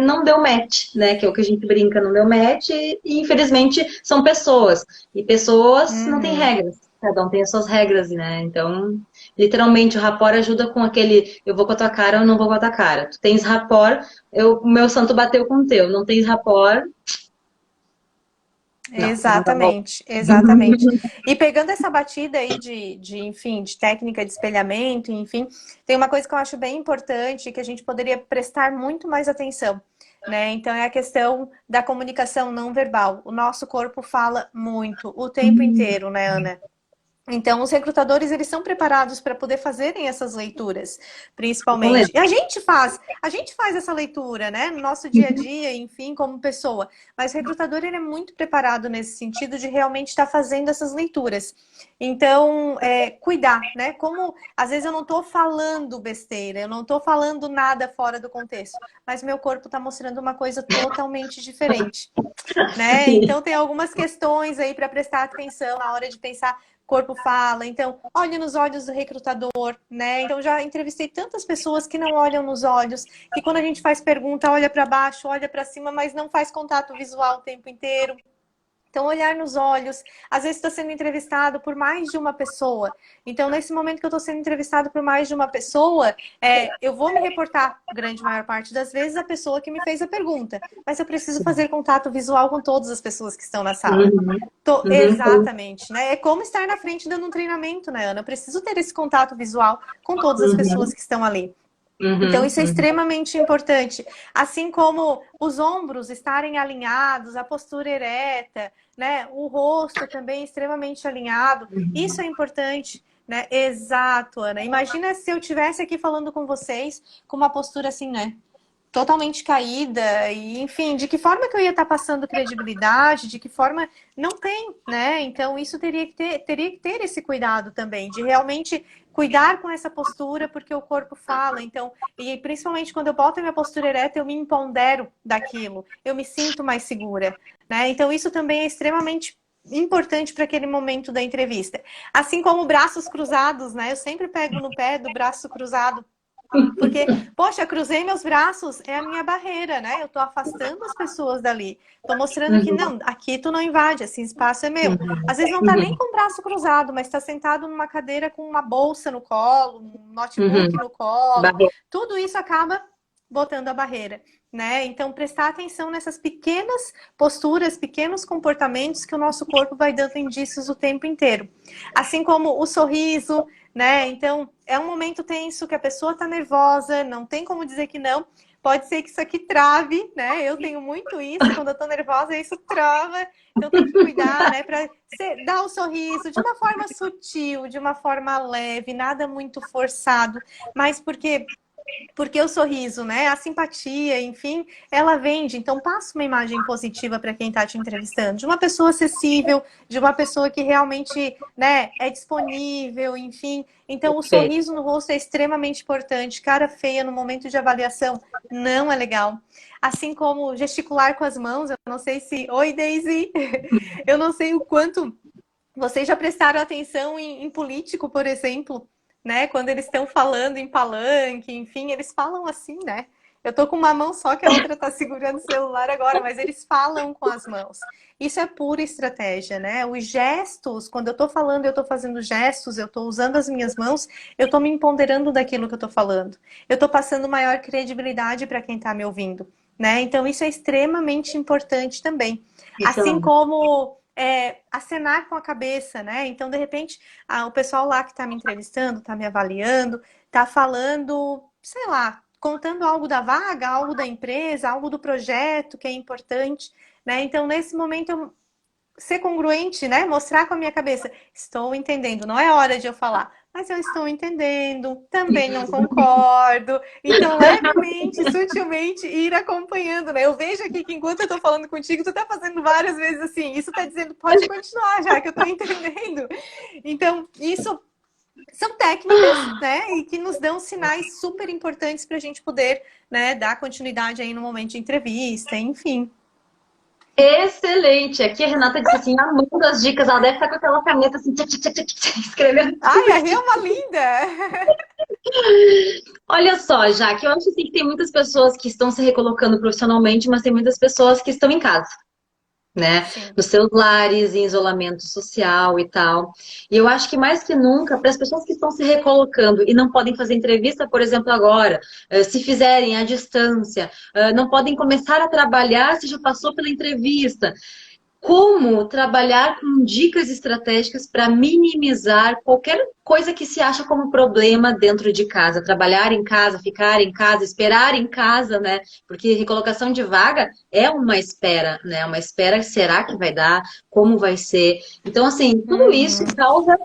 não deu match, né? Que é o que a gente brinca, não deu match, e infelizmente são pessoas. E pessoas não têm regras, cada um tem as suas regras, né? Então, literalmente, o rapport ajuda com aquele eu vou com a tua cara ou não vou com a tua cara. Tu tens rapport, o meu santo bateu com o teu. Não tens rapport. Exatamente, exatamente. E pegando essa batida aí enfim, de técnica de espelhamento, enfim, tem uma coisa que eu acho bem importante que a gente poderia prestar muito mais atenção, né? Então é a questão da comunicação não verbal. O nosso corpo fala muito, o tempo inteiro, né, Ana? Então, os recrutadores, eles são preparados para poder fazerem essas leituras, principalmente. E a gente faz essa leitura, né, no nosso dia a dia, enfim, como pessoa. Mas o recrutador, ele é muito preparado nesse sentido de realmente estar fazendo essas leituras. Então, cuidar, né, como às vezes eu não estou falando besteira, eu não estou falando nada fora do contexto, mas meu corpo está mostrando uma coisa totalmente diferente, né? Então, tem algumas questões aí para prestar atenção na hora de pensar. Corpo fala, então olhe nos olhos do recrutador, né? Então já entrevistei tantas pessoas que não olham nos olhos, que quando a gente faz pergunta, olha para baixo, olha para cima, mas não faz contato visual o tempo inteiro. Então, olhar nos olhos. Às vezes estou sendo entrevistado por mais de uma pessoa. Então, nesse momento que eu estou sendo entrevistado por mais de uma pessoa, eu vou me reportar, grande maior parte das vezes, a pessoa que me fez a pergunta. Mas eu preciso fazer contato visual com todas as pessoas que estão na sala. Exatamente, né? É como estar na frente dando um treinamento, né, Ana? Eu preciso ter esse contato visual com todas as pessoas que estão ali. Então, isso é extremamente importante. Assim como os ombros estarem alinhados, a postura ereta, né? O rosto também extremamente alinhado. Isso é importante, né? Exato, Ana. Imagina se eu estivesse aqui falando com vocês com uma postura assim, né? Totalmente caída, e enfim, de que forma que eu ia estar passando credibilidade, de que forma não tem, né? Então isso teria que ter esse cuidado também, de realmente cuidar com essa postura, porque o corpo fala. Então, e principalmente quando eu boto a minha postura ereta, eu me empodero daquilo, eu me sinto mais segura, né? Então isso também é extremamente importante para aquele momento da entrevista. Assim como braços cruzados, né? Eu sempre pego no pé do braço cruzado. Porque, poxa, cruzei meus braços, é a minha barreira, né? Eu tô afastando as pessoas dali. Tô mostrando que não, aqui tu não invade, esse espaço é meu. Às vezes não tá nem com o braço cruzado, mas tá sentado numa cadeira com uma bolsa no colo, um notebook no colo. Tudo isso acaba botando a barreira, né? Então, prestar atenção nessas pequenas posturas, pequenos comportamentos que o nosso corpo vai dando indícios o tempo inteiro. Assim como o sorriso, né? Então, é um momento tenso que a pessoa tá nervosa, não tem como dizer que não. Pode ser que isso aqui trave, né? Eu tenho muito isso, quando eu tô nervosa, isso trava. Então, tem que cuidar, né? Pra dar um sorriso de uma forma sutil, de uma forma leve, nada muito forçado. Mas porque o sorriso, né, a simpatia, enfim, ela vende. Então, passa uma imagem positiva para quem está te entrevistando, de uma pessoa acessível, de uma pessoa que realmente, né, é disponível, enfim. Então, o sorriso no rosto é extremamente importante. Cara feia no momento de avaliação não é legal. Assim como gesticular com as mãos, eu não sei se... Oi, Daisy! Eu não sei o quanto vocês já prestaram atenção em político, por exemplo, né? Quando eles estão falando em palanque, enfim, eles falam assim, né? Eu tô com uma mão só que a outra tá segurando o celular agora, mas eles falam com as mãos. Isso é pura estratégia, né? Os gestos, quando eu tô falando, eu tô fazendo gestos, eu tô usando as minhas mãos, eu tô me empoderando daquilo que eu tô falando. Eu tô passando maior credibilidade para quem tá me ouvindo, né? Então isso é extremamente importante também. Assim como acenar com a cabeça, né? Então, de repente, o pessoal lá que está me entrevistando, está me avaliando, está falando, sei lá, contando algo da vaga, algo da empresa, algo do projeto que é importante, né? Então, nesse momento, eu ser congruente, né? Mostrar com a minha cabeça, estou entendendo, não é hora de eu falar, mas eu estou entendendo, também não concordo. Então, levemente, sutilmente, ir acompanhando, né? Eu vejo aqui que enquanto eu estou falando contigo, tu está fazendo várias vezes assim. Isso está dizendo, pode continuar, já que eu estou entendendo. Então, isso são técnicas, né? E que nos dão sinais super importantes para a gente poder, né, dar continuidade aí no momento de entrevista, enfim. Excelente! Aqui a Renata disse assim, amando as dicas, ela deve estar com aquela caneta assim, escrevendo. Ai, a Rê é uma linda! Olha só, Jaque, eu acho assim, que tem muitas pessoas que estão se recolocando profissionalmente, mas tem muitas pessoas que estão em casa, né? Sim. Nos seus lares, em isolamento social e tal. E eu acho que mais que nunca, para as pessoas que estão se recolocando e não podem fazer entrevista, por exemplo, agora, se fizerem à distância, não podem começar a trabalhar se já passou pela entrevista. Como trabalhar com dicas estratégicas para minimizar qualquer coisa que se acha como problema dentro de casa. Trabalhar em casa, ficar em casa, esperar em casa, né? Porque recolocação de vaga é uma espera, né? Uma espera, será que vai dar? Como vai ser? Então, assim, tudo isso causa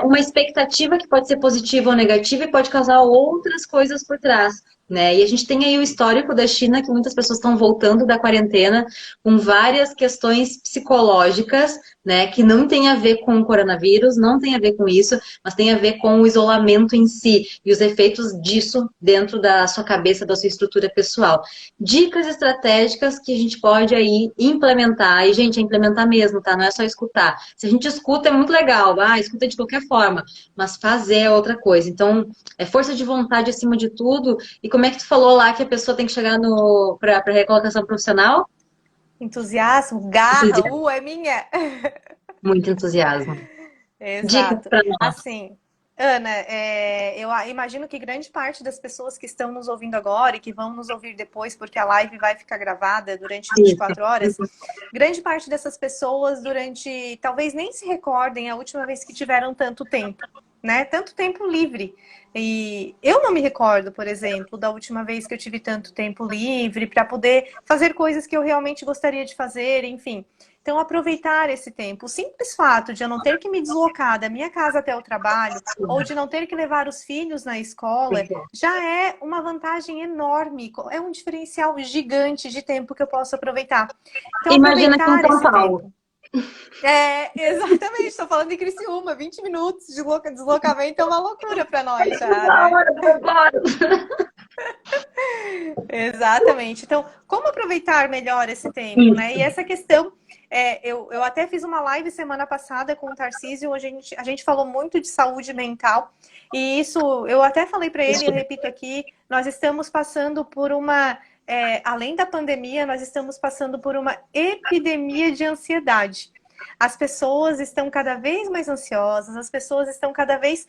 uma expectativa que pode ser positiva ou negativa e pode causar outras coisas por trás. Né? E a gente tem aí o histórico da China, que muitas pessoas estão voltando da quarentena com várias questões psicológicas, né, que não tem a ver com o coronavírus, não tem a ver com isso, mas tem a ver com o isolamento em si e os efeitos disso dentro da sua cabeça, da sua estrutura pessoal. Dicas estratégicas que a gente pode aí implementar, e gente, é implementar mesmo, tá? Não é só escutar. Se a gente escuta é muito legal, escuta de qualquer forma, mas fazer é outra coisa. Então, é força de vontade acima de tudo. E como é que tu falou lá que a pessoa tem que chegar para recolocação profissional? Entusiasmo, garra, Entusiasmo, é minha. muito entusiasmo. Dicas Exato. para nós. Assim, Ana, eu imagino que grande parte das pessoas que estão nos ouvindo agora e que vão nos ouvir depois, porque a live vai ficar gravada durante Isso. 24 horas, grande parte dessas pessoas durante, talvez nem se recordem a última vez que tiveram tanto tempo, né? Tanto tempo livre. E eu não me recordo, por exemplo, da última vez que eu tive tanto tempo livre para poder fazer coisas que eu realmente gostaria de fazer, enfim. Então, aproveitar esse tempo. O simples fato de eu não ter que me deslocar da minha casa até o trabalho, ou de não ter que levar os filhos na escola, já é uma vantagem enorme. É um diferencial gigante de tempo que eu posso aproveitar. Então, Imagina aqui em aproveitar São esse Paulo. tempo. Exatamente, estou falando de Criciúma, 20 minutos de deslocamento é uma loucura para nós já, Na né? hora do agora. Exatamente. Então, como aproveitar melhor esse tempo, né? Isso. E essa questão, eu até fiz uma live semana passada com o Tarcísio, onde a gente falou muito de saúde mental, e isso eu até falei para ele, eu repito aqui, nós estamos passando por uma, além da pandemia, nós estamos passando por uma epidemia de ansiedade. As pessoas estão cada vez mais ansiosas, as pessoas estão cada vez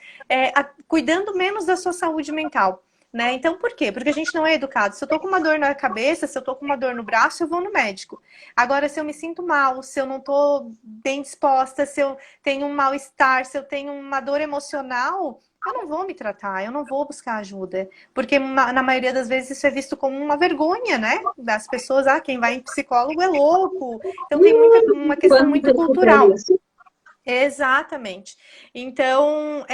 cuidando menos da sua saúde mental. Né? Então, por quê? Porque a gente não é educado. Se eu tô com uma dor na cabeça, se eu tô com uma dor no braço, eu vou no médico. Agora, se eu me sinto mal, se eu não tô bem disposta, se eu tenho um mal-estar, se eu tenho uma dor emocional, eu não vou me tratar, eu não vou buscar ajuda. Porque na maioria das vezes isso é visto como uma vergonha, né? Das pessoas, quem vai em psicólogo é louco. Então tem uma questão Quando muito eu escutei cultural. isso, Exatamente. Então,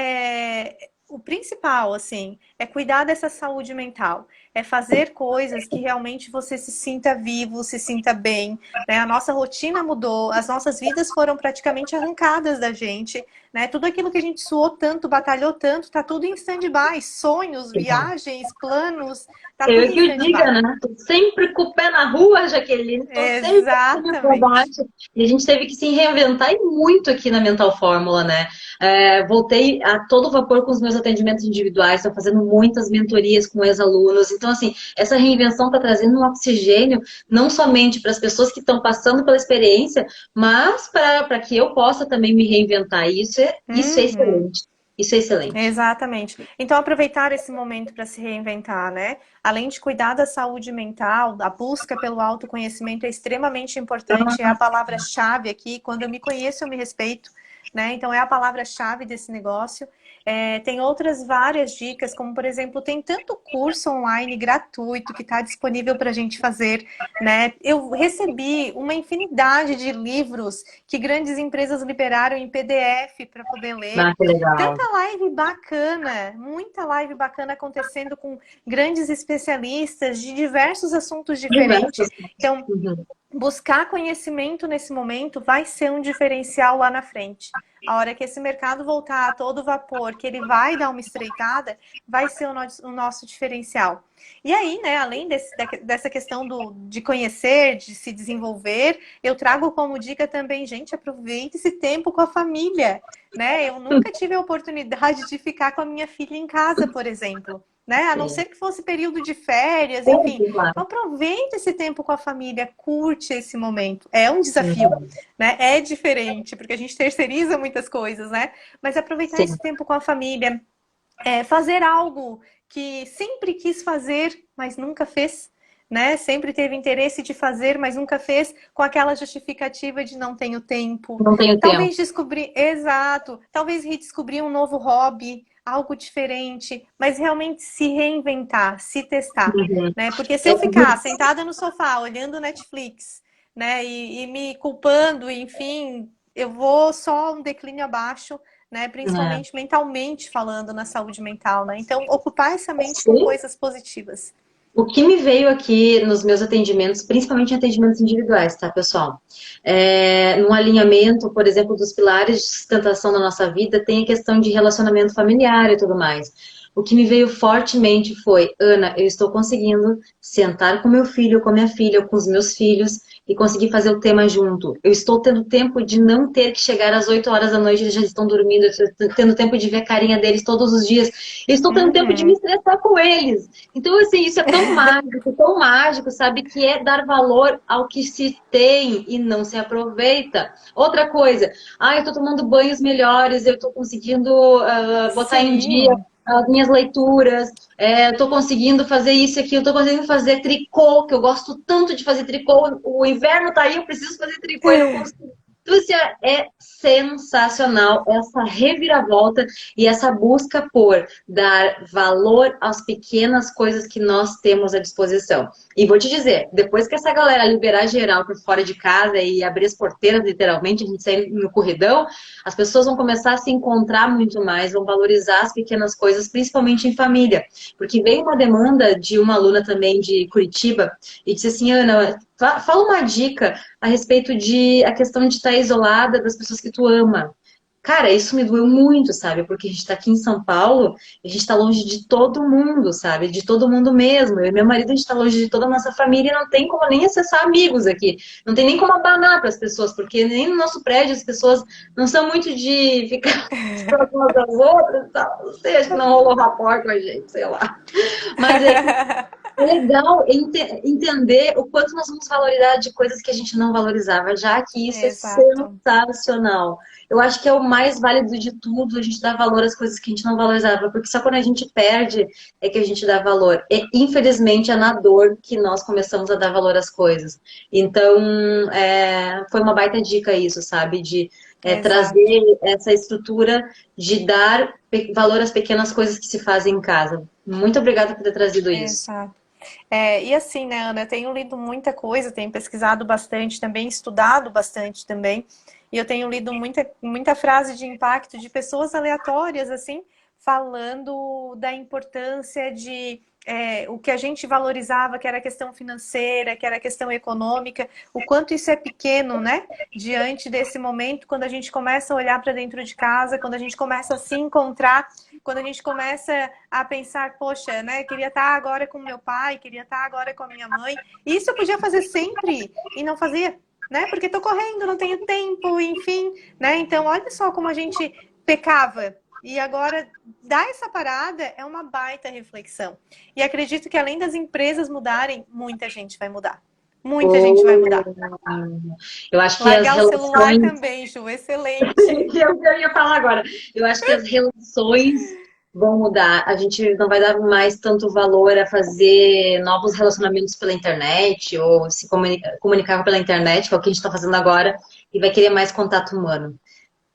o principal, assim, é cuidar dessa saúde mental. É fazer coisas que realmente você se sinta vivo, se sinta bem, né? A nossa rotina mudou, as nossas vidas foram praticamente arrancadas da gente, né? Tudo aquilo que a gente suou tanto, batalhou tanto, tá tudo em stand-by. Sonhos, viagens, planos, tá tudo eu em que o diga, stand-by. né? Tô sempre com o pé na rua, Jaqueline. Tô sempre para Exatamente. baixo. E a gente teve que se reinventar e muito aqui na Mental Fórmula, né? Voltei a todo vapor com os meus atendimentos individuais, estou fazendo muitas mentorias com ex-alunos. Então, assim, essa reinvenção está trazendo um oxigênio não somente para as pessoas que estão passando pela experiência, mas para que eu possa também me reinventar. E isso é Uhum. excelente. Isso é excelente. Exatamente. Então, aproveitar esse momento para se reinventar, né? Além de cuidar da saúde mental, a busca pelo autoconhecimento é extremamente importante, é a palavra-chave aqui. Quando eu me conheço, eu me respeito, né? Então, é a palavra-chave desse negócio. Tem outras várias dicas, como, por exemplo, tem tanto curso online gratuito que está disponível para a gente fazer, né? Eu recebi uma infinidade de livros que grandes empresas liberaram em PDF para poder ler. Ah, que legal. Tanta live bacana, muita live bacana acontecendo com grandes especialistas de diversos assuntos diferentes. Diversos. Então, Uhum. buscar conhecimento nesse momento vai ser um diferencial lá na frente. A hora que esse mercado voltar a todo vapor, que ele vai dar uma estreitada, vai ser o nosso diferencial. E aí, né, além dessa questão de conhecer, de se desenvolver, eu trago como dica também, gente, aproveite esse tempo com a família, né? Eu nunca tive a oportunidade de ficar com a minha filha em casa, por exemplo. Né? A não ser que fosse período de férias, enfim. Então, aproveita esse tempo com a família, curte esse momento. É um desafio, né? É diferente, porque a gente terceiriza muitas coisas, né? Mas aproveitar Sim. esse tempo com a família, fazer algo que sempre quis fazer, mas nunca fez. Né? Sempre teve interesse de fazer, mas nunca fez, com aquela justificativa de não tenho tempo. Não tenho tempo. Talvez descobrir, exato, talvez redescobrir um novo hobby, algo diferente, mas realmente se reinventar, se testar, Uhum. né? Porque se eu ficar sentada no sofá olhando Netflix, né, e me culpando, enfim, eu vou só um declínio abaixo, né? É. Principalmente mentalmente falando na saúde mental, né? Então, ocupar essa mente com Sim. coisas positivas. O que me veio aqui nos meus atendimentos, principalmente em atendimentos individuais, tá, pessoal? No alinhamento, por exemplo, dos pilares de sustentação da nossa vida, tem a questão de relacionamento familiar e tudo mais. o que me veio fortemente foi, Ana, eu estou conseguindo sentar com meu filho, com minha filha, com os meus filhos e conseguir fazer o tema junto. Eu estou tendo tempo de não ter que chegar às 8 horas da noite, eles já estão dormindo, eu estou tendo tempo de ver a carinha deles todos os dias. Eu estou tendo tempo de me Uhum. estressar com eles. Então, assim, isso é tão mágico, sabe? Que é dar valor ao que se tem e não se aproveita. Outra coisa, eu estou tomando banhos melhores, eu estou conseguindo botar em dia Sim, as minhas leituras, estou conseguindo fazer isso aqui, eu estou conseguindo fazer tricô, que eu gosto tanto de fazer tricô. O inverno tá aí, eu preciso fazer tricô e não consigo. Então, assim, é sensacional essa reviravolta e essa busca por dar valor às pequenas coisas que nós temos à disposição. E vou te dizer, depois que essa galera liberar geral por fora de casa e abrir as porteiras, literalmente, a gente sair no corridão, as pessoas vão começar a se encontrar muito mais, vão valorizar as pequenas coisas, principalmente em família. Porque veio uma demanda de uma aluna também de Curitiba e disse assim, Ana, fala uma dica a respeito de a questão de estar isolada das pessoas que tu ama. Cara, isso me doeu muito, sabe? Porque a gente tá aqui em São Paulo, a gente tá longe de todo mundo, sabe? De todo mundo mesmo. Eu e meu marido, a gente tá longe de toda a nossa família e não tem como nem acessar amigos aqui. Não tem nem como abanar para as pessoas, porque nem no nosso prédio as pessoas não são muito de ficar próximas das outras, tal. Não sei, acho que não rolou rapport com a gente, sei lá. Mas é legal entender o quanto nós vamos valorizar de coisas que a gente não valorizava, já que isso é exato. sensacional. Eu acho que é o mais válido de tudo, a gente dá valor às coisas que a gente não valorizava, porque só quando a gente perde é que a gente dá valor. E, infelizmente, é na dor que nós começamos a dar valor às coisas. Então, foi uma baita dica isso, sabe? De Exato, trazer essa estrutura de dar valor às pequenas coisas que se fazem em casa. Muito obrigada por ter trazido isso. exato. E assim, né, Ana, eu tenho lido muita coisa, tenho pesquisado bastante também, estudado bastante também, e eu tenho lido muita frase de impacto de pessoas aleatórias, assim, falando da importância de o que a gente valorizava, que era a questão financeira, que era a questão econômica, o quanto isso é pequeno, né? Diante desse momento, quando a gente começa a olhar para dentro de casa, quando a gente começa a se encontrar, quando a gente começa a pensar, poxa, né, queria estar agora com meu pai, queria estar agora com a minha mãe. Isso eu podia fazer sempre e não fazia, né? Porque tô correndo, não tenho tempo, enfim, né? Então, olha só como a gente pecava. E agora, dar essa parada é uma baita reflexão. E acredito que além das empresas mudarem, muita gente vai mudar. Muita gente vai Oh, mudar. eu acho que as Largar o celular relações. também, Ju, excelente. Eu ia falar agora. Eu acho que as relações vão mudar. A gente não vai dar mais tanto valor a fazer novos relacionamentos pela internet ou se comunicar pela internet, que é o que a gente está fazendo agora, e vai querer mais contato humano.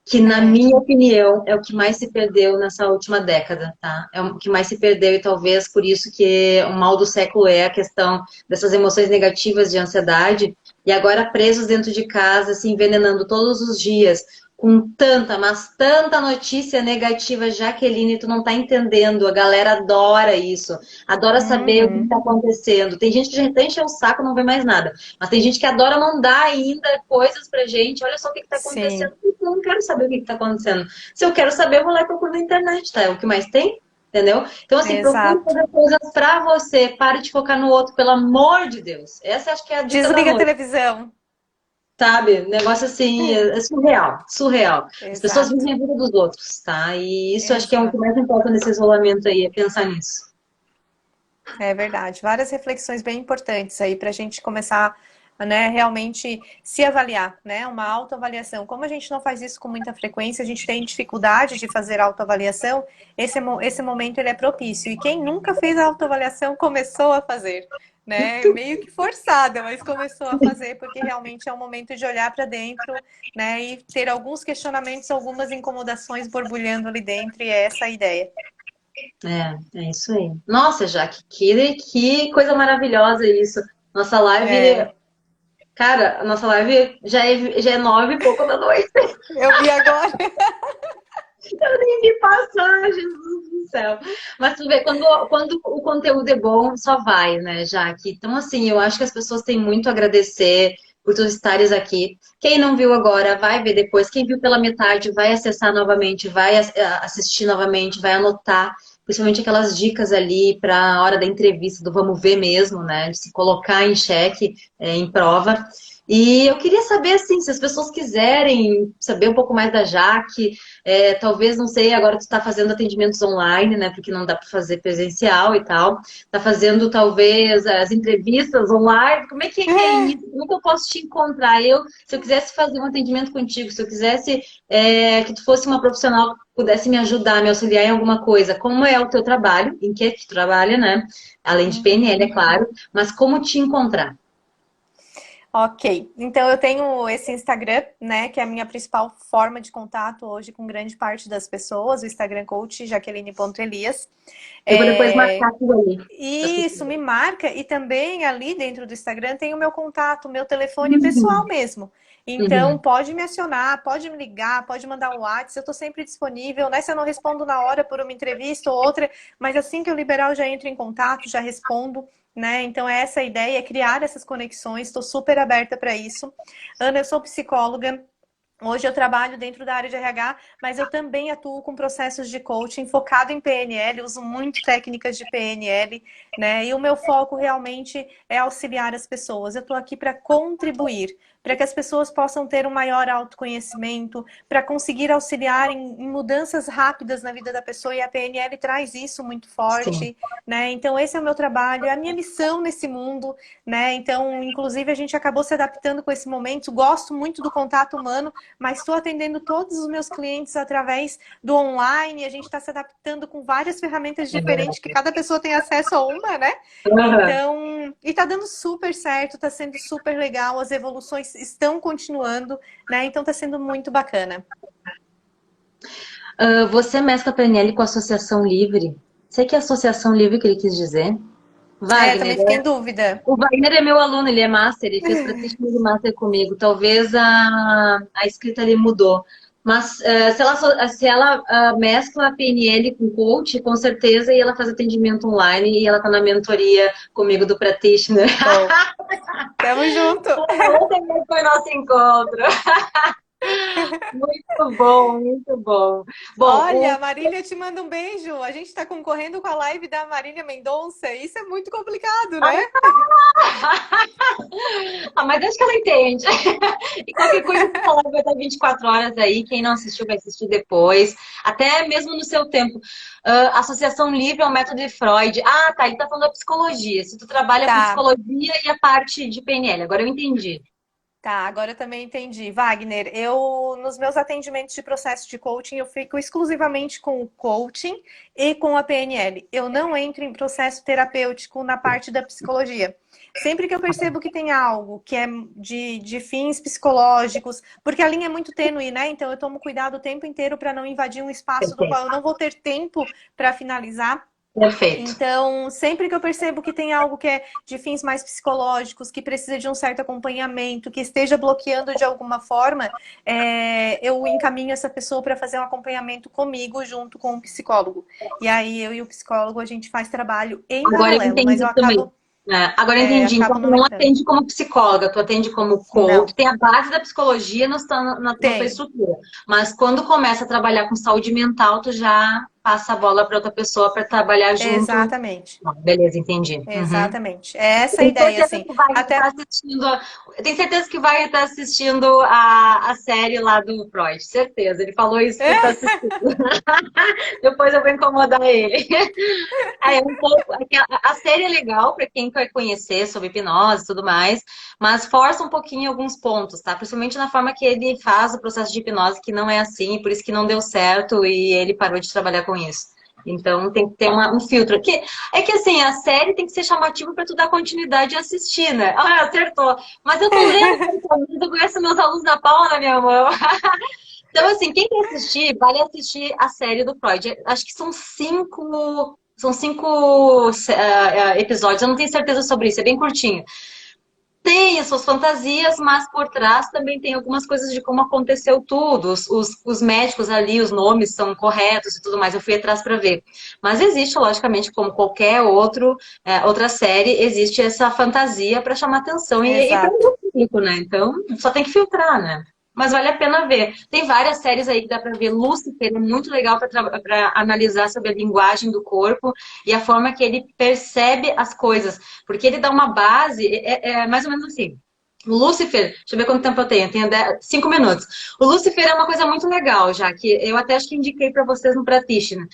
Que, na É, minha opinião, é o que mais se perdeu nessa última década, tá? É o que mais se perdeu e talvez por isso que o mal do século é a questão dessas emoções negativas de ansiedade e agora presos dentro de casa, se envenenando todos os dias com tanta, mas tanta notícia negativa, Jaqueline, tu não tá entendendo, a galera adora isso, adora saber o que uhum, está acontecendo. Tem gente que já até encheu o saco, não vê mais nada, mas tem gente que adora mandar ainda coisas pra gente, olha só o que está acontecendo. sim, Eu não quero saber o que está acontecendo. Se eu quero saber, eu vou lá e procuro na internet, tá? É o que mais tem, entendeu? Então, assim, procure exato. fazer coisas pra você, pare de focar no outro, pelo amor de Deus. Essa acho que é a dica da Desliga a noite, televisão. sabe? Negócio assim, é surreal, surreal. As pessoas Exato, vivem a vida dos outros, tá? E isso acho que é o que exato. mais importa nesse isolamento aí, é pensar nisso. É verdade. Várias reflexões bem importantes aí para a gente começar, né, realmente se avaliar, né? Uma autoavaliação. Como a gente não faz isso com muita frequência, a gente tem dificuldade de fazer autoavaliação, esse momento ele é propício. E quem nunca fez a autoavaliação começou a fazer, né? Meio que forçada, mas começou a fazer, porque realmente é um momento de olhar para dentro, né? E ter alguns questionamentos, algumas incomodações borbulhando ali dentro, e é essa a ideia. É isso aí. Nossa, Jaque, que coisa maravilhosa isso. Nossa live, É, cara, a nossa live já é 9 e pouco da noite. eu vi agora. Eu nem vi passar, Jesus do céu. Mas tu vê, quando o conteúdo é bom, só vai, né, Jaque? Então, assim, eu acho que as pessoas têm muito a agradecer por tu estares aqui. Quem não viu agora, vai ver depois. Quem viu pela metade, vai acessar novamente, vai assistir novamente, vai anotar. principalmente aquelas dicas ali para a hora da entrevista, do vamos ver mesmo, né? De se colocar em xeque, em prova. E eu queria saber, assim, se as pessoas quiserem saber um pouco mais da Jaque, talvez, não sei, agora tu está fazendo atendimentos online, né? Porque não dá para fazer presencial e tal. Está fazendo, talvez, as entrevistas online. Como é que é isso? Como é que eu posso te encontrar? Se eu quisesse fazer um atendimento contigo, se eu quisesse que tu fosse uma profissional que pudesse me ajudar, me auxiliar em alguma coisa, como é o teu trabalho, em que tu trabalha, né? Além de PNL, é claro, mas como te encontrar? Ok, então eu tenho esse Instagram, né, que é a minha principal forma de contato hoje com grande parte das pessoas, o Instagram Coach Jaqueline.Elias. Eu vou depois marcar tudo ali. Isso, me marca, e também ali dentro do Instagram tem o meu contato, o meu telefone pessoal Uhum. mesmo. Então, Uhum. pode me acionar, pode me ligar, pode mandar um WhatsApp, eu estou sempre disponível, né? Se eu não respondo na hora por uma entrevista ou outra, mas assim que eu liberar, eu já entro em contato, já respondo, né? Então, essa é a ideia, é criar essas conexões, estou super aberta para isso. Ana, eu sou psicóloga. Hoje eu trabalho dentro da área de RH, mas eu também atuo com processos de coaching focado em PNL, uso muito técnicas de PNL, né? E o meu foco realmente é auxiliar as pessoas. Eu estou aqui para contribuir, para que as pessoas possam ter um maior autoconhecimento, para conseguir auxiliar em mudanças rápidas na vida da pessoa, e a PNL traz isso muito Sim. forte, né? Então esse é o meu trabalho, é a minha missão nesse mundo, né? Então, inclusive, a gente acabou se adaptando com esse momento. Gosto muito do contato humano, mas estou atendendo todos os meus clientes através do online. A gente está se adaptando com várias ferramentas É diferentes, que verdade. cada pessoa tem acesso a uma, né? Uhum. Então, e está dando super certo, está sendo super legal, as evoluções estão continuando, né? Então está sendo muito bacana. Você mescla PNL com associação livre? Sei que é associação livre que ele quis dizer. Wagner, Também fiquei em dúvida. o Wagner é meu aluno, ele é master, ele fez practitioner de master comigo. Talvez a escrita ali mudou. Mas se ela mescla a PNL com coach, com certeza, e ela faz atendimento online e ela tá na mentoria comigo do practitioner. Show. Tamo junto. Ontem mesmo foi nosso encontro. Muito bom, muito bom. Bom, Olha, Marília te manda um beijo. A gente está concorrendo com a live da Marília Mendonça. Isso é muito complicado, né? mas acho que ela entende. E qualquer coisa que falar vai estar 24 horas aí. Quem não assistiu vai assistir depois. Até mesmo no seu tempo. Associação livre é um método de Freud. Ah, tá. Ele tá falando da psicologia. Se tu trabalha com Tá. psicologia e a parte de PNL. Agora eu entendi. Tá, agora eu também entendi. Wagner, nos meus atendimentos de processo de coaching, eu fico exclusivamente com o coaching e com a PNL. Eu não entro em processo terapêutico na parte da psicologia. Sempre que eu percebo que tem algo que é de fins psicológicos, porque a linha é muito tênue, né? Então eu tomo cuidado o tempo inteiro para não invadir um espaço do Perfeito. qual eu não vou ter tempo para finalizar. Perfeito. Então, sempre que eu percebo que tem algo que é de fins mais psicológicos, que precisa de um certo acompanhamento, que esteja bloqueando de alguma forma, eu encaminho essa pessoa para fazer um acompanhamento comigo junto com o psicólogo. E aí eu e o psicólogo a gente faz trabalho em Agora eu paralelo, mas entendi também. Agora eu entendi. Então, acabo tu não não entrando. atende como psicóloga, tu atende como coach. Não, Tem a base da psicologia na tua tem. estrutura. Mas quando começa a trabalhar com saúde mental, tu já passa a bola para outra pessoa para trabalhar junto. Exatamente. Ah, beleza, entendi. Uhum. Exatamente. É essa a Tenho ideia, certeza assim. que vai estar Até assistindo. Tenho certeza que vai estar assistindo a série lá do Freud. Certeza. Ele falou isso por estar assistindo. Depois eu vou incomodar ele. Um pouco. A série é legal para quem quer conhecer sobre hipnose e tudo mais, mas força um pouquinho alguns pontos, tá? Principalmente na forma que ele faz o processo de hipnose, que não é assim, por isso que não deu certo e ele parou de trabalhar com isso. Então tem que ter um filtro. É que assim, a série tem que ser chamativa para tu dar continuidade e assistir, né? Ah, acertou. Mas eu tô lendo, eu conheço meus alunos na palma da minha mão. Então, assim, quem quer assistir, vale assistir a série do Freud. Acho que são cinco episódios, eu não tenho certeza sobre isso, é bem curtinho. Tem as suas fantasias, mas por trás também tem algumas coisas de como aconteceu tudo. Os médicos ali, os nomes são corretos e tudo mais. Eu fui atrás para ver. Mas existe, logicamente, como qualquer outra série, existe essa fantasia para chamar atenção e para exato. o público, né? Então, só tem que filtrar, né? mas vale a pena ver. Tem várias séries aí que dá pra ver. Lucifer é muito legal pra analisar sobre a linguagem do corpo e a forma que ele percebe as coisas. Porque ele dá uma base, é mais ou menos assim. O Lucifer, deixa eu ver quanto tempo eu tenho 5 minutos. O Lucifer é uma coisa muito legal, já que eu até acho que indiquei para vocês no Practitioner.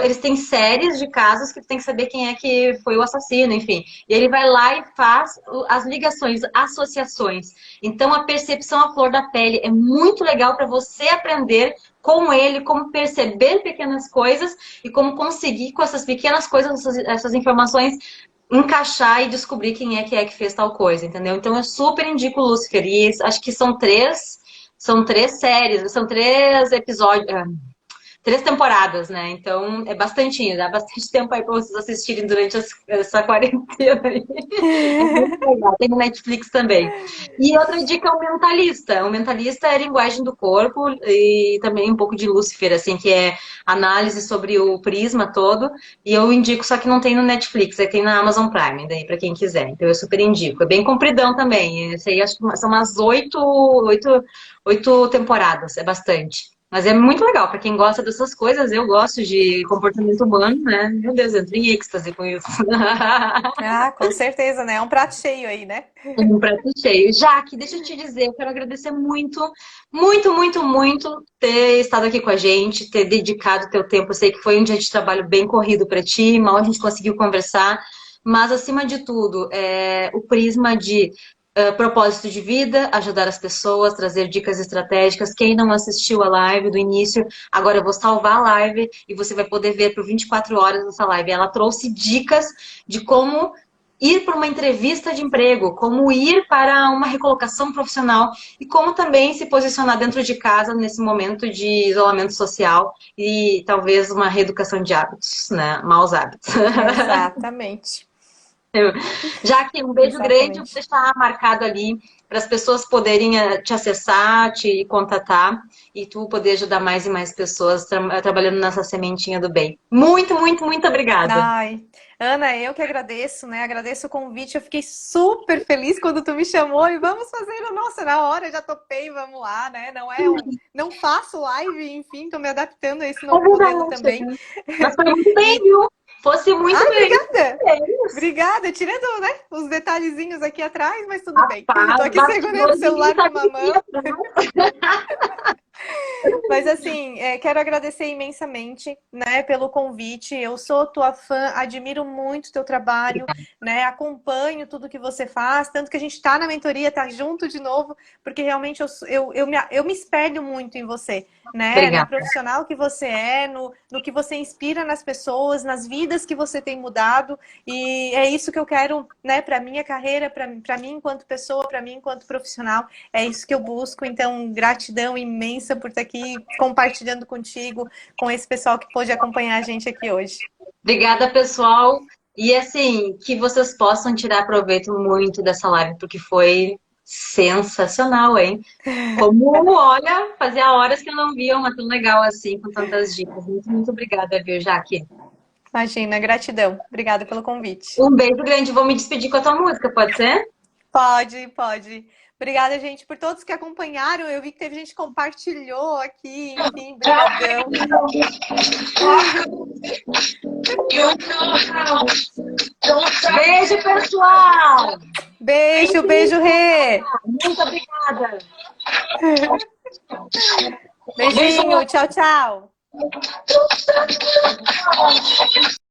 Eles têm séries de casos que tu tem que saber quem é que foi o assassino, enfim. E ele vai lá e faz as ligações, associações. Então a percepção à flor da pele é muito legal para você aprender com ele, como perceber pequenas coisas e como conseguir com essas pequenas coisas, essas informações encaixar e descobrir quem é que fez tal coisa, entendeu? Então eu super indico o Lucifer. E acho que são três séries, são três episódios, 3 temporadas, né? Então é bastante, dá bastante tempo aí para vocês assistirem durante essa quarentena aí. É muito legal. Tem no Netflix também. E outra dica é o Mentalista. O Mentalista é linguagem do corpo e também um pouco de Lúcifer, assim, que é análise sobre o prisma todo. E eu indico, só que não tem no Netflix, tem na Amazon Prime, daí para quem quiser. Então eu super indico. É bem compridão também. Esse aí acho que são umas 8 temporadas, é bastante. Mas é muito legal, para quem gosta dessas coisas, eu gosto de comportamento humano, né? Meu Deus, eu entro em êxtase com isso. Ah, com certeza, né? É um prato cheio aí, né? Um prato cheio. Jaque, deixa eu te dizer, eu quero agradecer muito, muito, muito, muito ter estado aqui com a gente, ter dedicado o teu tempo. Eu sei que foi um dia de trabalho bem corrido para ti, mal a gente conseguiu conversar, mas acima de tudo, o prisma de propósito de vida, ajudar as pessoas, trazer dicas estratégicas. Quem não assistiu a live do início, agora eu vou salvar a live e você vai poder ver por 24 horas essa live. Ela trouxe dicas de como ir para uma entrevista de emprego, como ir para uma recolocação profissional e como também se posicionar dentro de casa nesse momento de isolamento social e talvez uma reeducação de hábitos, né? Maus hábitos. Exatamente. Já que um beijo grande, eu vou Exatamente. deixar marcado ali para as pessoas poderem te acessar, te contatar e tu poder ajudar mais e mais pessoas trabalhando nessa sementinha do bem. Muito, muito, muito obrigada. Ai, Ana, eu que agradeço, né? Agradeço o convite. Eu fiquei super feliz quando tu me chamou e vamos fazer, nossa, na hora já topei, vamos lá, né? Não faço live, enfim, tô me adaptando a esse É novo modelo também. verdade. Mas foi muito bem, E, viu? Fosse muito bem. obrigada! É isso. Obrigada, tirando, né, os detalhezinhos aqui atrás, mas tudo bem. Tô Rapaz, aqui segurando o bastidores ninguém celular com sabe uma o que mão. é. Mas assim, quero agradecer imensamente, né, pelo convite. Eu sou tua fã, admiro muito teu trabalho, né? Acompanho tudo que você faz, tanto que a gente está na mentoria, tá junto de novo, porque realmente eu me espelho muito em você, né? Na Obrigada. profissional que você é, no que você inspira nas pessoas, nas vidas que você tem mudado. E é isso que eu quero, né, para minha carreira, para mim enquanto pessoa, para mim enquanto profissional. É isso que eu busco, então gratidão imensa por estar aqui compartilhando contigo, com esse pessoal que pôde acompanhar a gente aqui hoje. Obrigada, pessoal. E assim, que vocês possam tirar proveito muito dessa live, porque foi sensacional, hein? Como, olha, fazia horas que eu não via uma tão legal assim, com tantas dicas. Muito, muito obrigada, viu, Jaque? Imagina, gratidão. Obrigada pelo convite. Um beijo grande. Vou me despedir com a tua música, pode ser? Pode, pode. Obrigada, gente, por todos que acompanharam. Eu vi que teve gente que compartilhou aqui, enfim, brigadão. Beijo, pessoal! Beijo, beijo, Rê! Muito obrigada! Beijinho, tchau, tchau!